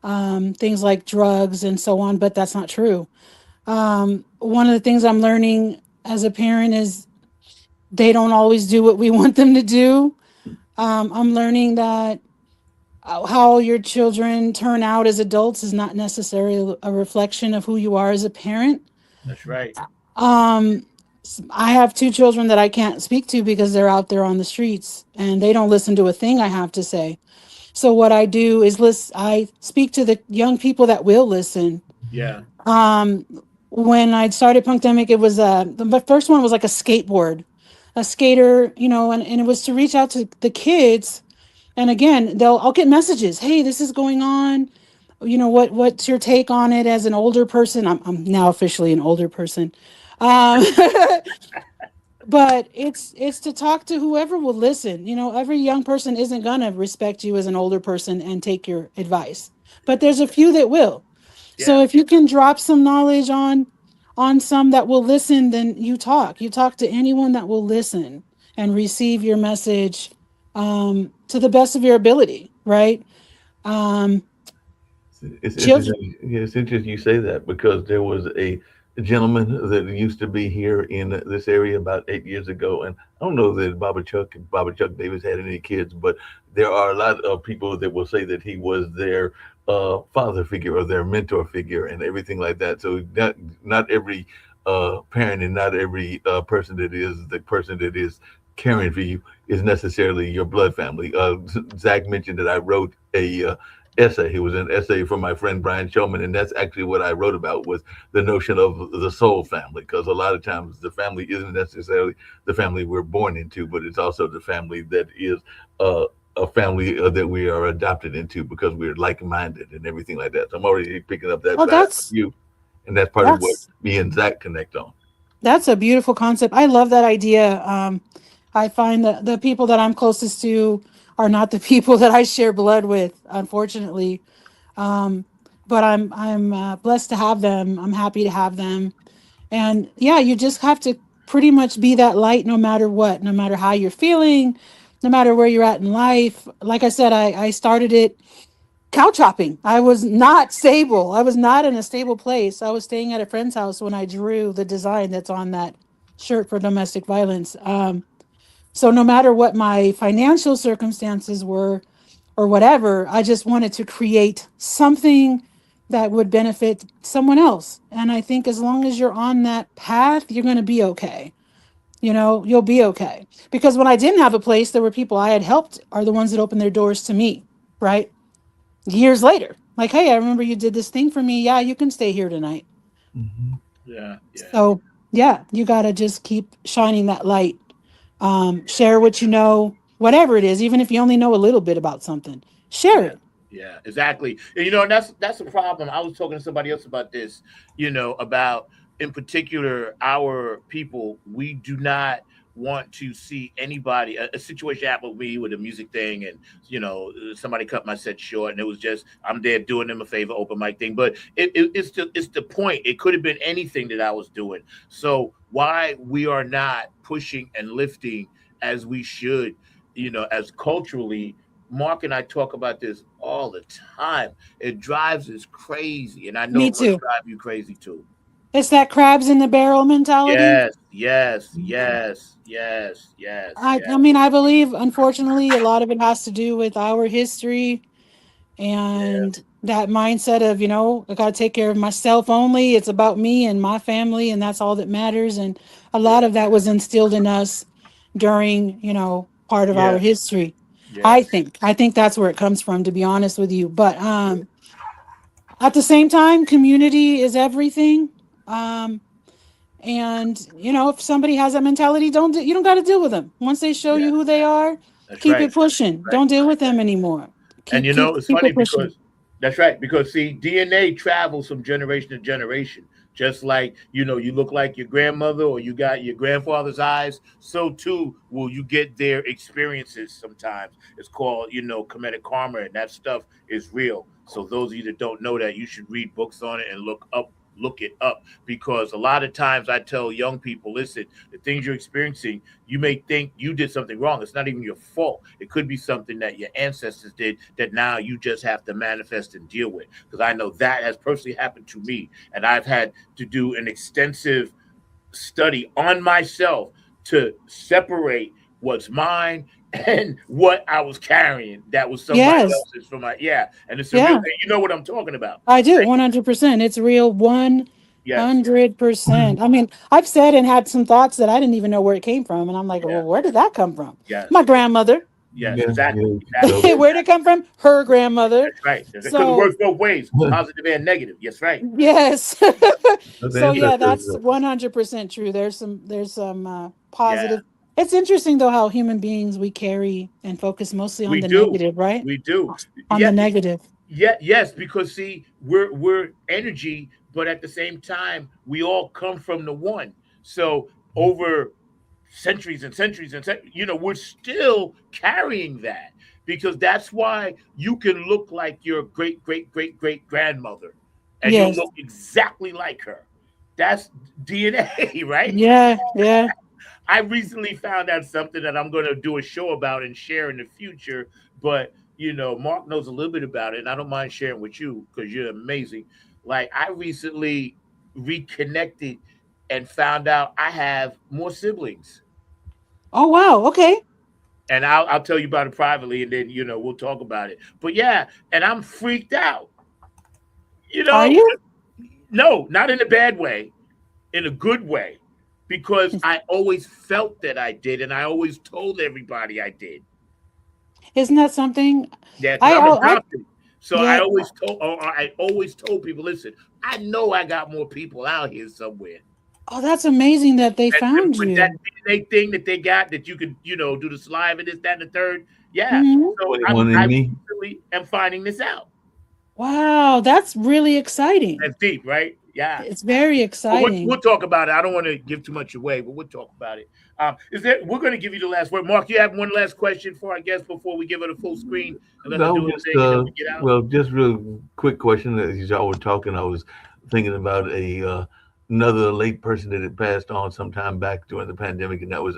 C: things like drugs and so on, but that's not true. One of the things I'm learning as a parent is they don't always do what we want them to do. I'm learning that how your children turn out as adults is not necessarily a reflection of who you are as a parent.
B: That's right.
C: Um, I have 2 children that I can't speak to because they're out there on the streets and they don't listen to a thing I have to say. So what I do is I speak to the young people that will listen.
B: Yeah.
C: Um, when I started Punkdemic, it was the first one was like a skateboard, a skater, and it was to reach out to the kids. And again, I'll get messages. Hey, this is going on. What's your take on it as an older person? I'm now officially an older person. Um, but it's to talk to whoever will listen. Every young person isn't gonna respect you as an older person and take your advice, but there's a few that will. So
B: Yeah.
C: if you can drop some knowledge on some that will listen, then you talk to anyone that will listen and receive your message to the best of your ability, right? um
K: It's
C: Children.
K: interesting. Yeah, it's interesting you say that because there was a gentleman that used to be here in this area about 8 years ago, and I don't know that Baba Chuck Davis had any kids, but there are a lot of people that will say that he was their father figure or their mentor figure and everything like that. So not every parent and not every person that is the person that is caring for you is necessarily your blood family. Zach mentioned that I wrote a essay. It was an essay from my friend Brian Showman, and that's actually what I wrote about was the notion of the soul family, because a lot of times the family isn't necessarily the family we're born into, but it's also the family that is a family that we are adopted into because we're like-minded and everything like that. So I'm already picking up that
C: Oh,
K: vibe from you, and that's part of what
C: that's
K: me and Zach connect on.
C: that's a beautiful concept. I love that idea. I find that the people that I'm closest to are not the people that I share blood with, unfortunately. Um, but I'm blessed to have them. I'm happy to have them. And yeah, you just have to pretty much be that light no matter what, no matter how you're feeling, no matter where you're at in life. Like I said, I started it couch hopping. I was not stable. I was not in a stable place. I was staying at a friend's house when I drew the design that's on that shirt for domestic violence. So no matter what my financial circumstances were or whatever, I just wanted to create something that would benefit someone else. And I think as long as you're on that path, you're going to be okay. You'll be okay. Because when I didn't have a place, there were people I had helped are the ones that opened their doors to me, right? Years later. Like, hey, I remember you did this thing for me. Yeah, you can stay here tonight.
K: Hmm.
B: Yeah. Yeah.
C: So, yeah, you got to just keep shining that light. Share what you know, whatever it is, even if you only know a little bit about something, share
B: Yeah.
C: it.
B: Yeah, exactly. And, and that's a problem. I was talking to somebody else about this, about in particular our people. We do not want to see anybody a situation happen with me with a music thing, and somebody cut my set short, and it was just I'm there doing them a favor, open mic thing. But it's the point. It could have been anything that I was doing. So why we are not pushing and lifting as we should, as culturally. Mark and I talk about this all the time. It drives us crazy, and I know
C: Me
B: it must
C: too.
B: drive you crazy too.
C: It's that crabs in the barrel mentality.
B: Yes, yes, yes, yes, yes,
C: I
B: yes,
C: mean, I believe, unfortunately, a lot of it has to do with our history
B: yeah,
C: and that mindset of, I got to take care of myself only. It's about me and my family, and that's all that matters. And a lot
B: yeah,
C: of that was instilled in us during, part of our
B: yeah,
C: history.
B: yeah,
C: I think that's where it comes from, to be honest with you. But at the same time, community is everything. Um, and if somebody has that mentality, you don't got to deal with them. Once they show
B: yeah.
C: you who they are,
B: That's
C: keep
B: right.
C: it pushing.
B: Right.
C: Don't deal with them anymore.
B: And
C: Keep
B: it's
C: keep
B: funny
C: it pushing.
B: because that's right. Because see, DNA travels from generation to generation. Just like, you look like your grandmother or you got your grandfather's eyes, so too will you get their experiences sometimes. It's called, comedic karma, and that stuff is real. So those of you that don't know that, you should read books on it and look it up, because a lot of times I tell young people, listen, the things you're experiencing, you may think you did something wrong. It's not even your fault. It could be something that your ancestors did that now you just have to manifest and deal with. Because I know that has personally happened to me, and I've had to do an extensive study on myself to separate what's mine and what I was carrying that was somebody
C: Yes.
B: else's from my, yeah. And it's a real
C: Yeah.
B: thing. You know what I'm talking about.
C: I do, 100%. It's real,
B: Yes.
C: 100%. I mean, I've said and had some thoughts that I didn't even know where it came from, and I'm like,
B: Yeah.
C: well, where did that come from?
B: Yes.
C: My grandmother.
B: Yes.
K: Yeah,
B: Exactly.
K: yeah.
B: Exactly.
C: Where did it come from? Her grandmother.
B: That's right. Because it
C: So
B: works both ways, positive and negative. Yes, right.
C: yes.
K: That's
C: So yeah, that's
K: interesting.
C: 100% true. There's some
B: Yeah.
C: positive. It's interesting though how human beings we carry and focus mostly on
B: We
C: the
B: do.
C: negative, right?
B: We do.
C: On the
B: Yeah.
C: negative.
B: Yeah. Yes. Because see, we're energy, but at the same time, we all come from the one. So over centuries and centuries and we're still carrying that, because that's why you can look like your great great great great grandmother and you'll
C: Yes.
B: look exactly like her. That's DNA. Right.
C: Yeah. Yeah.
B: I recently found out something that I'm going to do a show about and share in the future, but Mark knows a little bit about it, and I don't mind sharing with you because you're amazing. Like, I recently reconnected and found out I have more siblings,
C: Oh wow. Okay.
B: and I'll tell you about it privately, and then we'll talk about it. But yeah, and I'm freaked out. You
C: Are
B: know,
C: you?
B: no, not in a bad way, in a good way, because I always felt that I did, and I always told everybody I did.
C: Isn't that something?
B: Yeah, because I'm
C: I
B: adopted. So
C: yeah.
B: I always told people, listen, I know I got more people out here somewhere.
C: Oh, that's amazing that they
B: And
C: found
B: with that
C: you.
B: DNA thing that they got, that you could, do the saliva, this, that, and the third. Yeah.
C: Hmm.
B: So
K: 21
B: I
K: in me.
B: recently am finding this out.
C: Wow, that's really exciting.
B: That's deep, right? Yeah.
C: It's very
B: But we'll
C: exciting.
B: talk about it. I don't want to give too much away, but we'll talk about it. We're going to give you the last word. Mark, you have one last question for our guest before we give it a full screen and let her
K: No,
B: do her
K: just
B: thing and then we get out?
K: well, just real quick question. As y'all were talking, I was thinking about another late person that had passed on some time back during the pandemic, and that was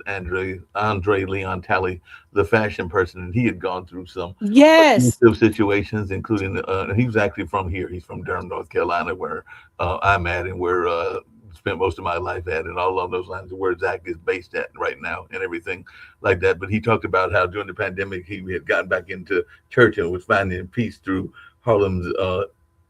K: Andre Leon Talley, the fashion person, and he had gone through some
C: Yes.
K: abusive situations, including he was actually from here. He's from Durham, North Carolina, where I'm at, and where spent most of my life at, and all along those lines, where Zach is based at right now, and everything like that. But he talked about how during the pandemic he had gotten back into church and was finding peace through Harlem's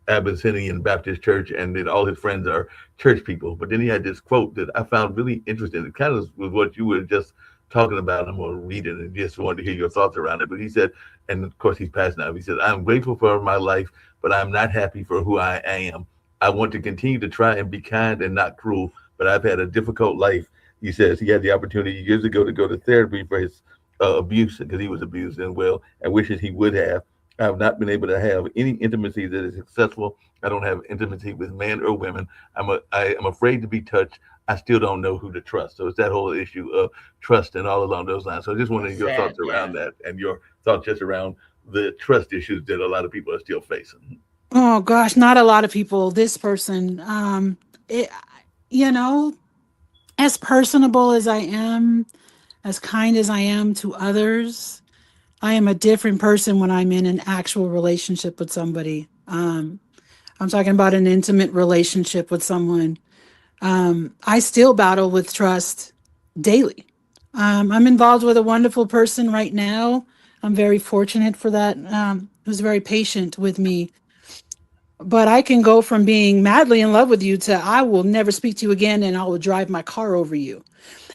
K: Abyssinian Baptist Church, and that all his friends are church people. But then he had this quote that I found really interesting. It kind of was what you were just talking about. I'm going to read it and just wanted to hear your thoughts around it. But he said, and of course he's passed now. He said, "I'm grateful for my life, but I'm not happy for who I am. I want to continue to try and be kind and not cruel, but I've had a difficult life." He says he had the opportunity years ago to go to therapy for his abuse, because he was abused, and wishes he would have. I have not been able to have any intimacy that is successful. I don't have intimacy with men or women. I am afraid to be touched. I still don't know who to trust. So it's that whole issue of trust and all along those lines. So I just wanted your
B: Sad,
K: thoughts around
B: yeah.
K: that, and your thoughts just around the trust issues that a lot of people are still facing.
C: Oh gosh, not a lot of people. This person, it, you know, as personable as I am, as kind as I am to others, I am a different person when I'm in an actual relationship with somebody. I'm talking about an intimate relationship with someone. I still battle with trust daily. I'm involved with a wonderful person right now. I'm very fortunate for that. Who's very patient with me. But I can go from being madly in love with you to I will never speak to you again and I will drive my car over you.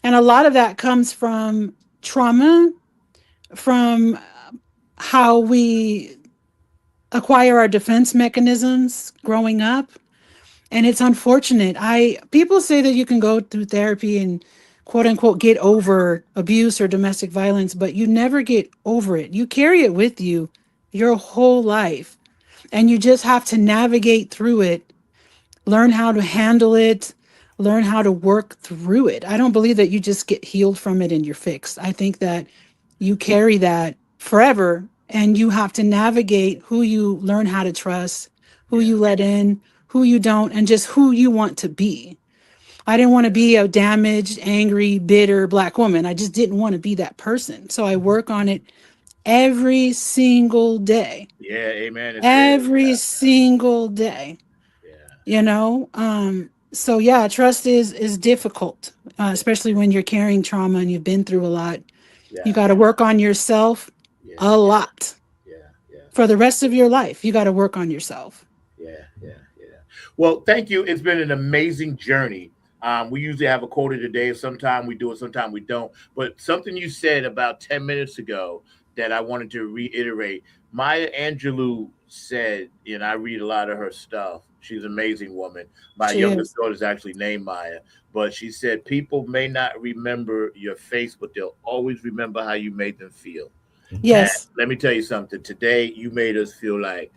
C: And a lot of that comes from trauma, from how we acquire our defense mechanisms growing up. And it's unfortunate. People say that you can go through therapy and quote unquote get over abuse or domestic violence, but you never get over it. You carry it with you your whole life. And you just have to navigate through it learn how to handle it, learn how to work through it. I don't believe that you just get healed from it and you're fixed. I think that you carry that forever, and you have to navigate who you learn how to trust, who you let in, who you don't, and just who you want to be. I didn't want to be a damaged, angry, bitter Black woman. I just didn't want to be that person. So I work on it every single day.
B: Yeah, amen.
C: Every single day. You know? So yeah, trust is difficult, especially when you're carrying trauma and you've been through a lot. You got to work on yourself a lot. For the rest of your life, you got to work on yourself.
B: Well, thank you. It's been an amazing journey. We usually have a quote of the day. Sometimes we do it, sometimes we don't. But something you said about 10 minutes ago that I wanted to reiterate. Maya Angelou said, and I read a lot of her stuff. She's an amazing woman. My youngest daughter is actually named Maya. But she said, people may not remember your face, but they'll always remember how you made them feel.
C: Yes.
B: And let me tell you something. Today, you made us feel like,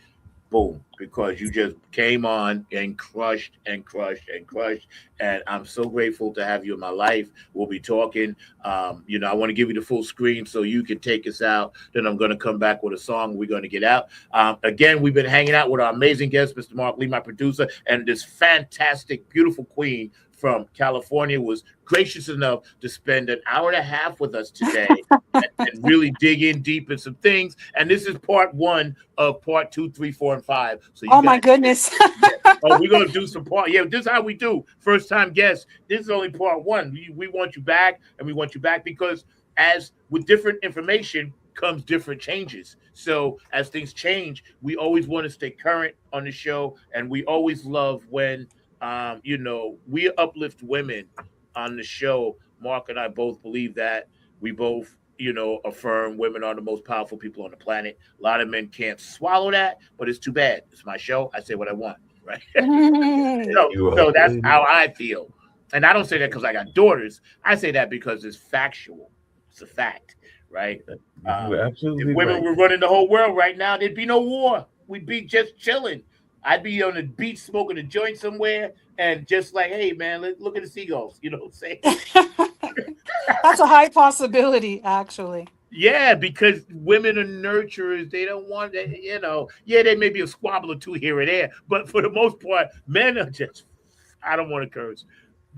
B: boom, because you just came on and crushed and crushed and crushed. And I'm so grateful to have you in my life. We'll be talking. I want to give you the full screen so you can take us out. Then I'm going to come back with a song. We're going to get out. Again, we've been hanging out with our amazing guest, Mr. Mark Lee, my producer, and this fantastic, beautiful queen from California was gracious enough to spend an hour and a half with us today and really dig in deep in some things. And this is part 1 of part 2, 3, 4, and 5. So
C: my goodness.
B: We're going to do some part. Yeah, this is how we do. First time guests. This is only part 1. We want you back, and we want you back because as with different information comes different changes. So as things change, we always want to stay current on the show. And we always love when we uplift women on the show. Mark and I both believe that. We both, affirm women are the most powerful people on the planet. A lot of men can't swallow that, but it's too bad. It's my show. I say what I want, right? so that's how I feel. And I don't say that because I got daughters. I say that because it's factual. It's a fact, right?
K: Absolutely.
B: If women were running the whole world right now, there'd be no war. We'd be just chilling. I'd be on the beach smoking a joint somewhere and just like, hey, man, look at the seagulls. You know what I'm saying?
C: That's a high possibility, actually.
B: Yeah, because women are nurturers. They don't want that, they may be a squabble or two here and there. But for the most part, men are just, I don't want to curse.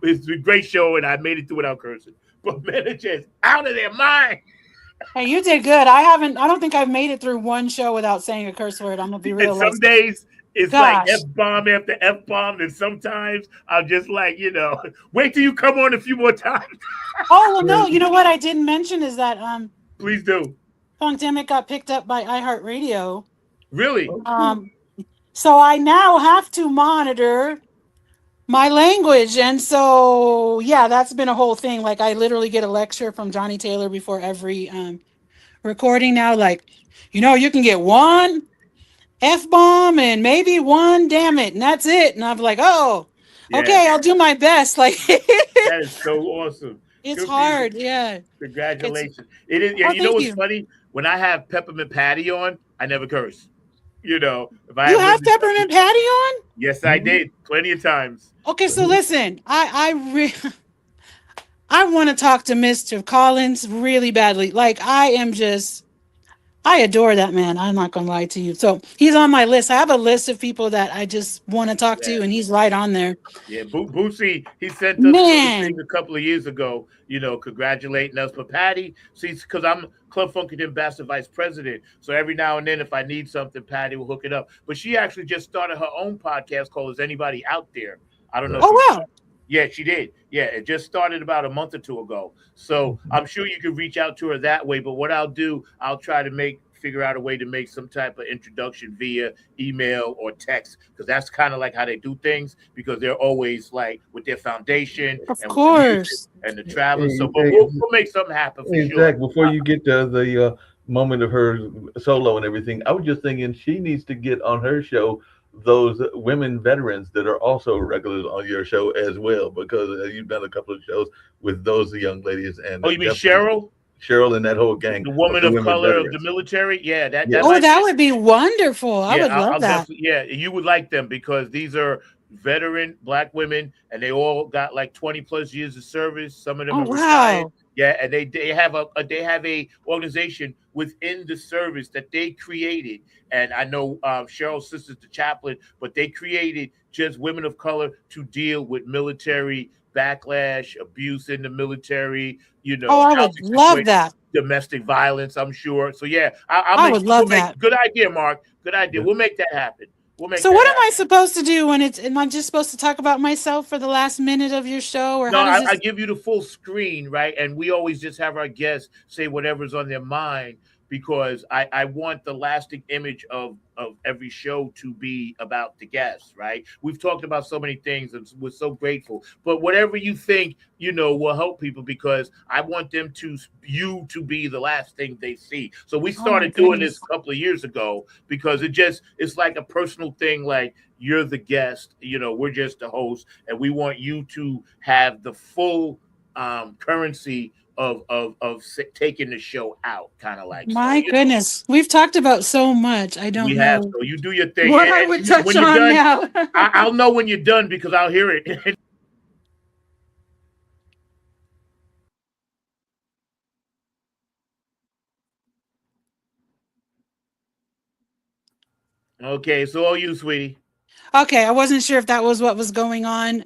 B: It's a great show, and I made it through without cursing. But men are just out of their mind.
C: Hey, you did good. I don't think I've made it through one show without saying a curse word. I'm going to be real.
B: And some days, it's like F-bomb after F-bomb, and sometimes I'm just like, wait till you come on a few more times.
C: Oh, well, no, you know what I didn't mention is that
B: please do.
C: Punkdemic got picked up by iHeartRadio.
B: Really?
C: So I now have to monitor my language, and so that's been a whole thing. Like I literally get a lecture from Johnny Taylor before every recording now. Like, you can get one F-bomb and maybe one damn it, and that's it. And I'm like, okay, I'll do my best. Like
B: that is so awesome.
C: It's hard, yeah.
B: Congratulations. It is. Yeah, you know what's funny? When I have Peppermint Patty on, I never curse. If I
C: have Peppermint Patty on?
B: Yes, I did plenty of times.
C: Okay, so listen, I want to talk to Mr. Collins really badly. Like I adore that man. I'm not going to lie to you. So he's on my list. I have a list of people that I just want to talk to, and he's right on there.
B: Yeah, Boosie, he sent us a thing a couple of years ago, congratulating us. But Patty, see, because I'm Club Funky Ambassador Vice President. So every now and then, if I need something, Patty will hook it up. But she actually just started her own podcast called Is Anybody Out There? I don't know.
C: Oh, wow.
B: Yeah, she did. Yeah, it just started about a month or two ago. So I'm sure you can reach out to her that way. But what I'll do, I'll try to figure out a way to make some type of introduction via email or text, because that's kind of like how they do things, because they're always like with their foundation
C: of course
B: and the travel. So but we'll make something happen for sure.
K: Before you get to the moment of her solo and everything, I was just thinking she needs to get on her show those women veterans that are also regulars on your show as well, because you've done a couple of shows with those young ladies. And
B: you mean Cheryl?
K: Cheryl and that whole gang,
B: the woman of color veterans. Of the military. That
C: would be wonderful. I would love that.
B: Yeah, you would like them because these are veteran Black women, and they all got like 20 plus years of service. Some of them
C: Oh,
B: are retired.
C: wow.
B: Yeah, and they have a organization within the service that they created. And I know Cheryl's sister's the chaplain, but they created just women of color to deal with military backlash, abuse in the military,
C: Oh, I would
B: housing
C: love
B: situations,
C: that.
B: domestic violence, I'm sure. So yeah,
C: I would love that.
B: good idea, Mark. Good idea. We'll make that happen.
C: So what am I supposed to do when am I just supposed to talk about myself for the last minute of your show, or
B: No,
C: how does this?
B: I give you the full screen, right? And we always just have our guests say whatever's on their mind, because I want the lasting image of every show to be about the guests, right? We've talked about so many things, and we're so grateful. But whatever you think, will help people, because I want them you to be the last thing they see. So we started doing this a couple of years ago, because it's like a personal thing. Like, you're the guest, we're just the host, and we want you to have the full currency of taking the show out, kind of like.
C: My goodness, we've talked about so much. I don't know.
B: Have, so you do your thing.
C: What I would touch on now.
B: I'll know when you're done, because I'll hear it. Okay, so all you, sweetie.
C: Okay, I wasn't sure if that was what was going on.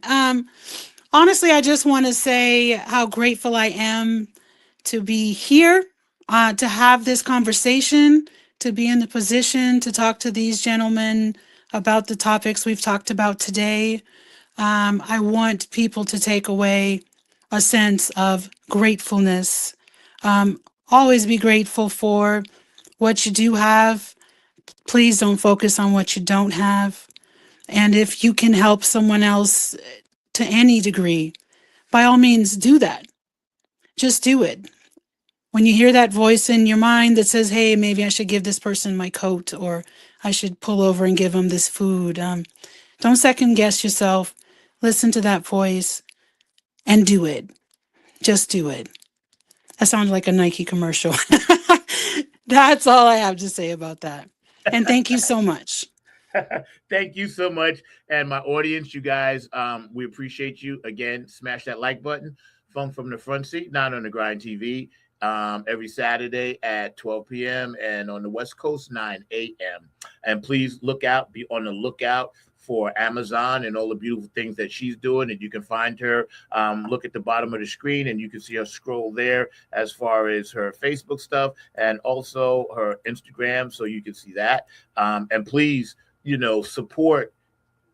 C: Honestly, I just want to say how grateful I am to be here, to have this conversation, to be in the position to talk to these gentlemen about the topics we've talked about today. I want people to take away a sense of gratefulness. Always be grateful for what you do have. Please don't focus on what you don't have. And if you can help someone else to any degree, by all means, do that. Just do it. When you hear that voice in your mind that says, hey, maybe I should give this person my coat, or I should pull over and give them this food, don't second guess yourself. Listen to that voice and do it. Just do it. That sounds like a Nike commercial. That's all I have to say about that. And thank you so much.
B: Thank you so much. And my audience, you guys, we appreciate you. Again, smash that like button. Funk from the Front Seat, not on the Grind TV, every Saturday at 12 p.m. and on the West Coast, 9 a.m. And please be on the lookout for Amazon and all the beautiful things that she's doing. And you can find her, look at the bottom of the screen, and you can see her scroll there as far as her Facebook stuff and also her Instagram. So you can see that. And please, support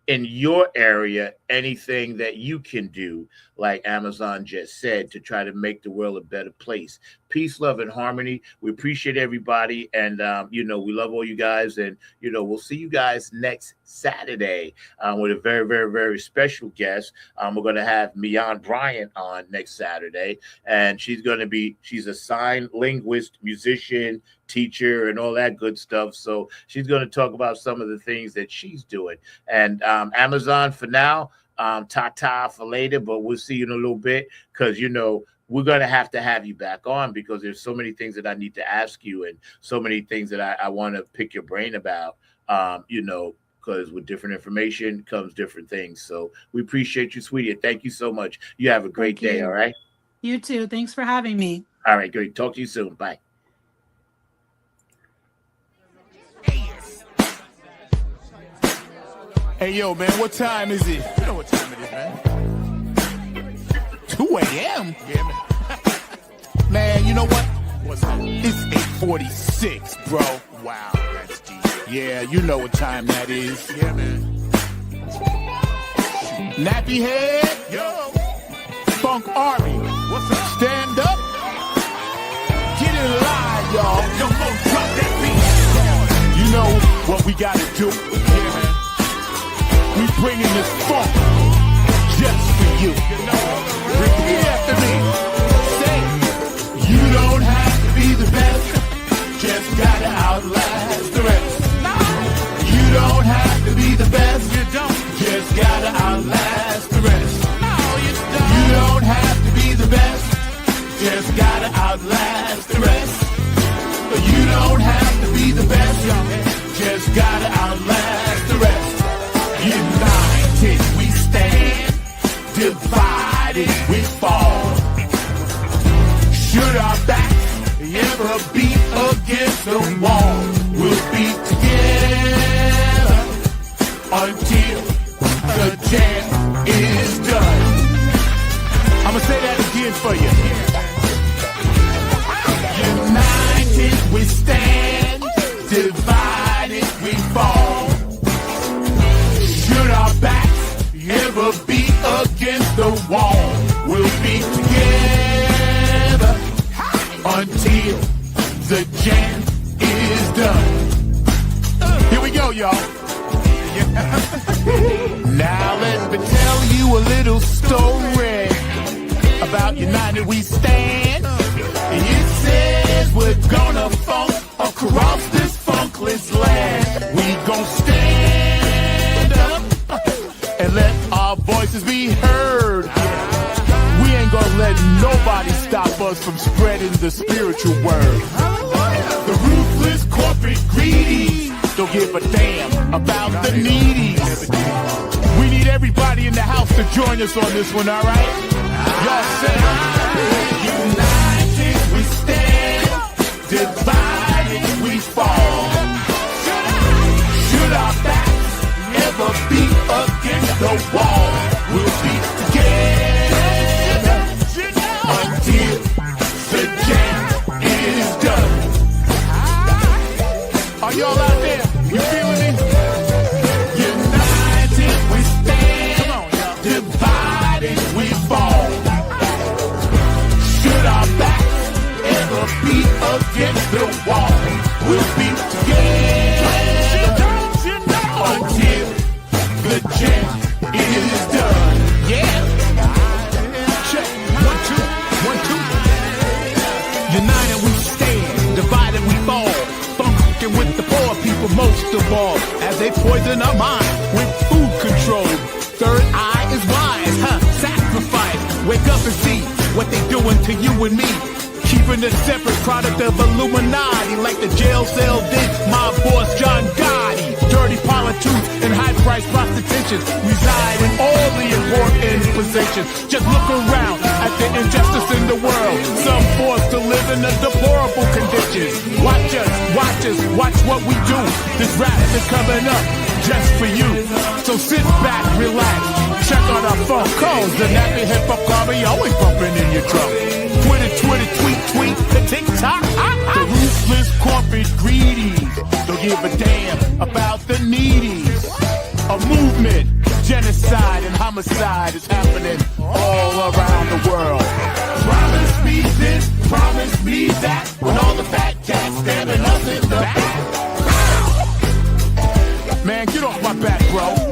B: in your area anything that you can do, like Amazon just said, to try to make the world a better place. Peace, love, and harmony. We appreciate everybody, and we love all you guys, and we'll see you guys next Saturday with a very, very, very special guest. We're going to have Mian Bryant on next Saturday, and she's a sign language musician, teacher, and all that good stuff. So she's going to talk about some of the things that she's doing. And Amazon, for now, ta-ta for later, but we'll see you in a little bit, because we're going to have you back on, because there's so many things that I need to ask you, and so many things that I want to pick your brain about, because with different information comes different things. So we appreciate you, sweetie. Thank you so much. You have a great day. All right.
C: You too. Thanks for having me.
B: All right. Great. Talk to you soon. Bye.
L: Hey, yo, man, what time is it? You know what time it is, man. 2 a.m.? Yeah, man. Man, you know what? What's that? It's 8:46, bro. Wow, that's deep. Yeah, you know what time that is. Yeah, man. Nappy head. Yo. Funk Army. What's up? Stand up. Get in line, y'all. Yo, drop that beat. You know what we gotta do. Yeah, man. We bringing this funk just for you. Repeat after me. Say, you don't have to be the best, just gotta outlast the rest. You don't have to be the best, you don't, just gotta outlast the rest. You don't have to be the best, just gotta outlast the rest. You don't have to be the best, just gotta outlast the rest. United. beat against the wall. We'll be together until the jam is done. I'ma say that again for you. United we stand, divided we fall. Should our backs ever be against the wall, we'll be together until the jam is done. Here we go, y'all. Now let me tell you a little story about United We Stand. It says we're gonna funk across this funkless land. We gon' stand up and let our voices be heard. We ain't gonna let nobody stop us from spreading the spiritual word. The ruthless corporate greedy don't give a damn about the needies. We need everybody in the house to join us on this one, all right? Y'all say, united we stand, divided we fall. Should our backs ever be against the wall, we'll be together until the jam is done. Are y'all out there? You feeling me? United we stand, come on, y'all. Divided we fall. Should our backs ever be against the wall, we'll be together until the jam is done. Yeah. Check. 1, 2, 1, 2. United we stand, divided we fall. Funkin' with the poor people most of all, as they poison our mind with food control. Third eye is wise, sacrifice. Wake up and see what they doing to you and me. Keeping a separate product of Illuminati, like the jail cell did my boss John Gotti. Dirty politics and high-priced prostitution reside in all the important positions. Just look around at the injustice in the world. Some forced to live in a deplorable conditions. Watch us, watch what we do. This rap is coming up just for you. So sit back, relax, check out our phone calls. The nappy hip-hop army always bumping in your drum. Twitter, tweet, the TikTok. The ruthless corporate greedies don't give a damn about the needies. A movement, genocide and homicide is happening all around the world. Promise me this, promise me that, when all the fat cats stabbing us in the back. Man, get off my back, bro.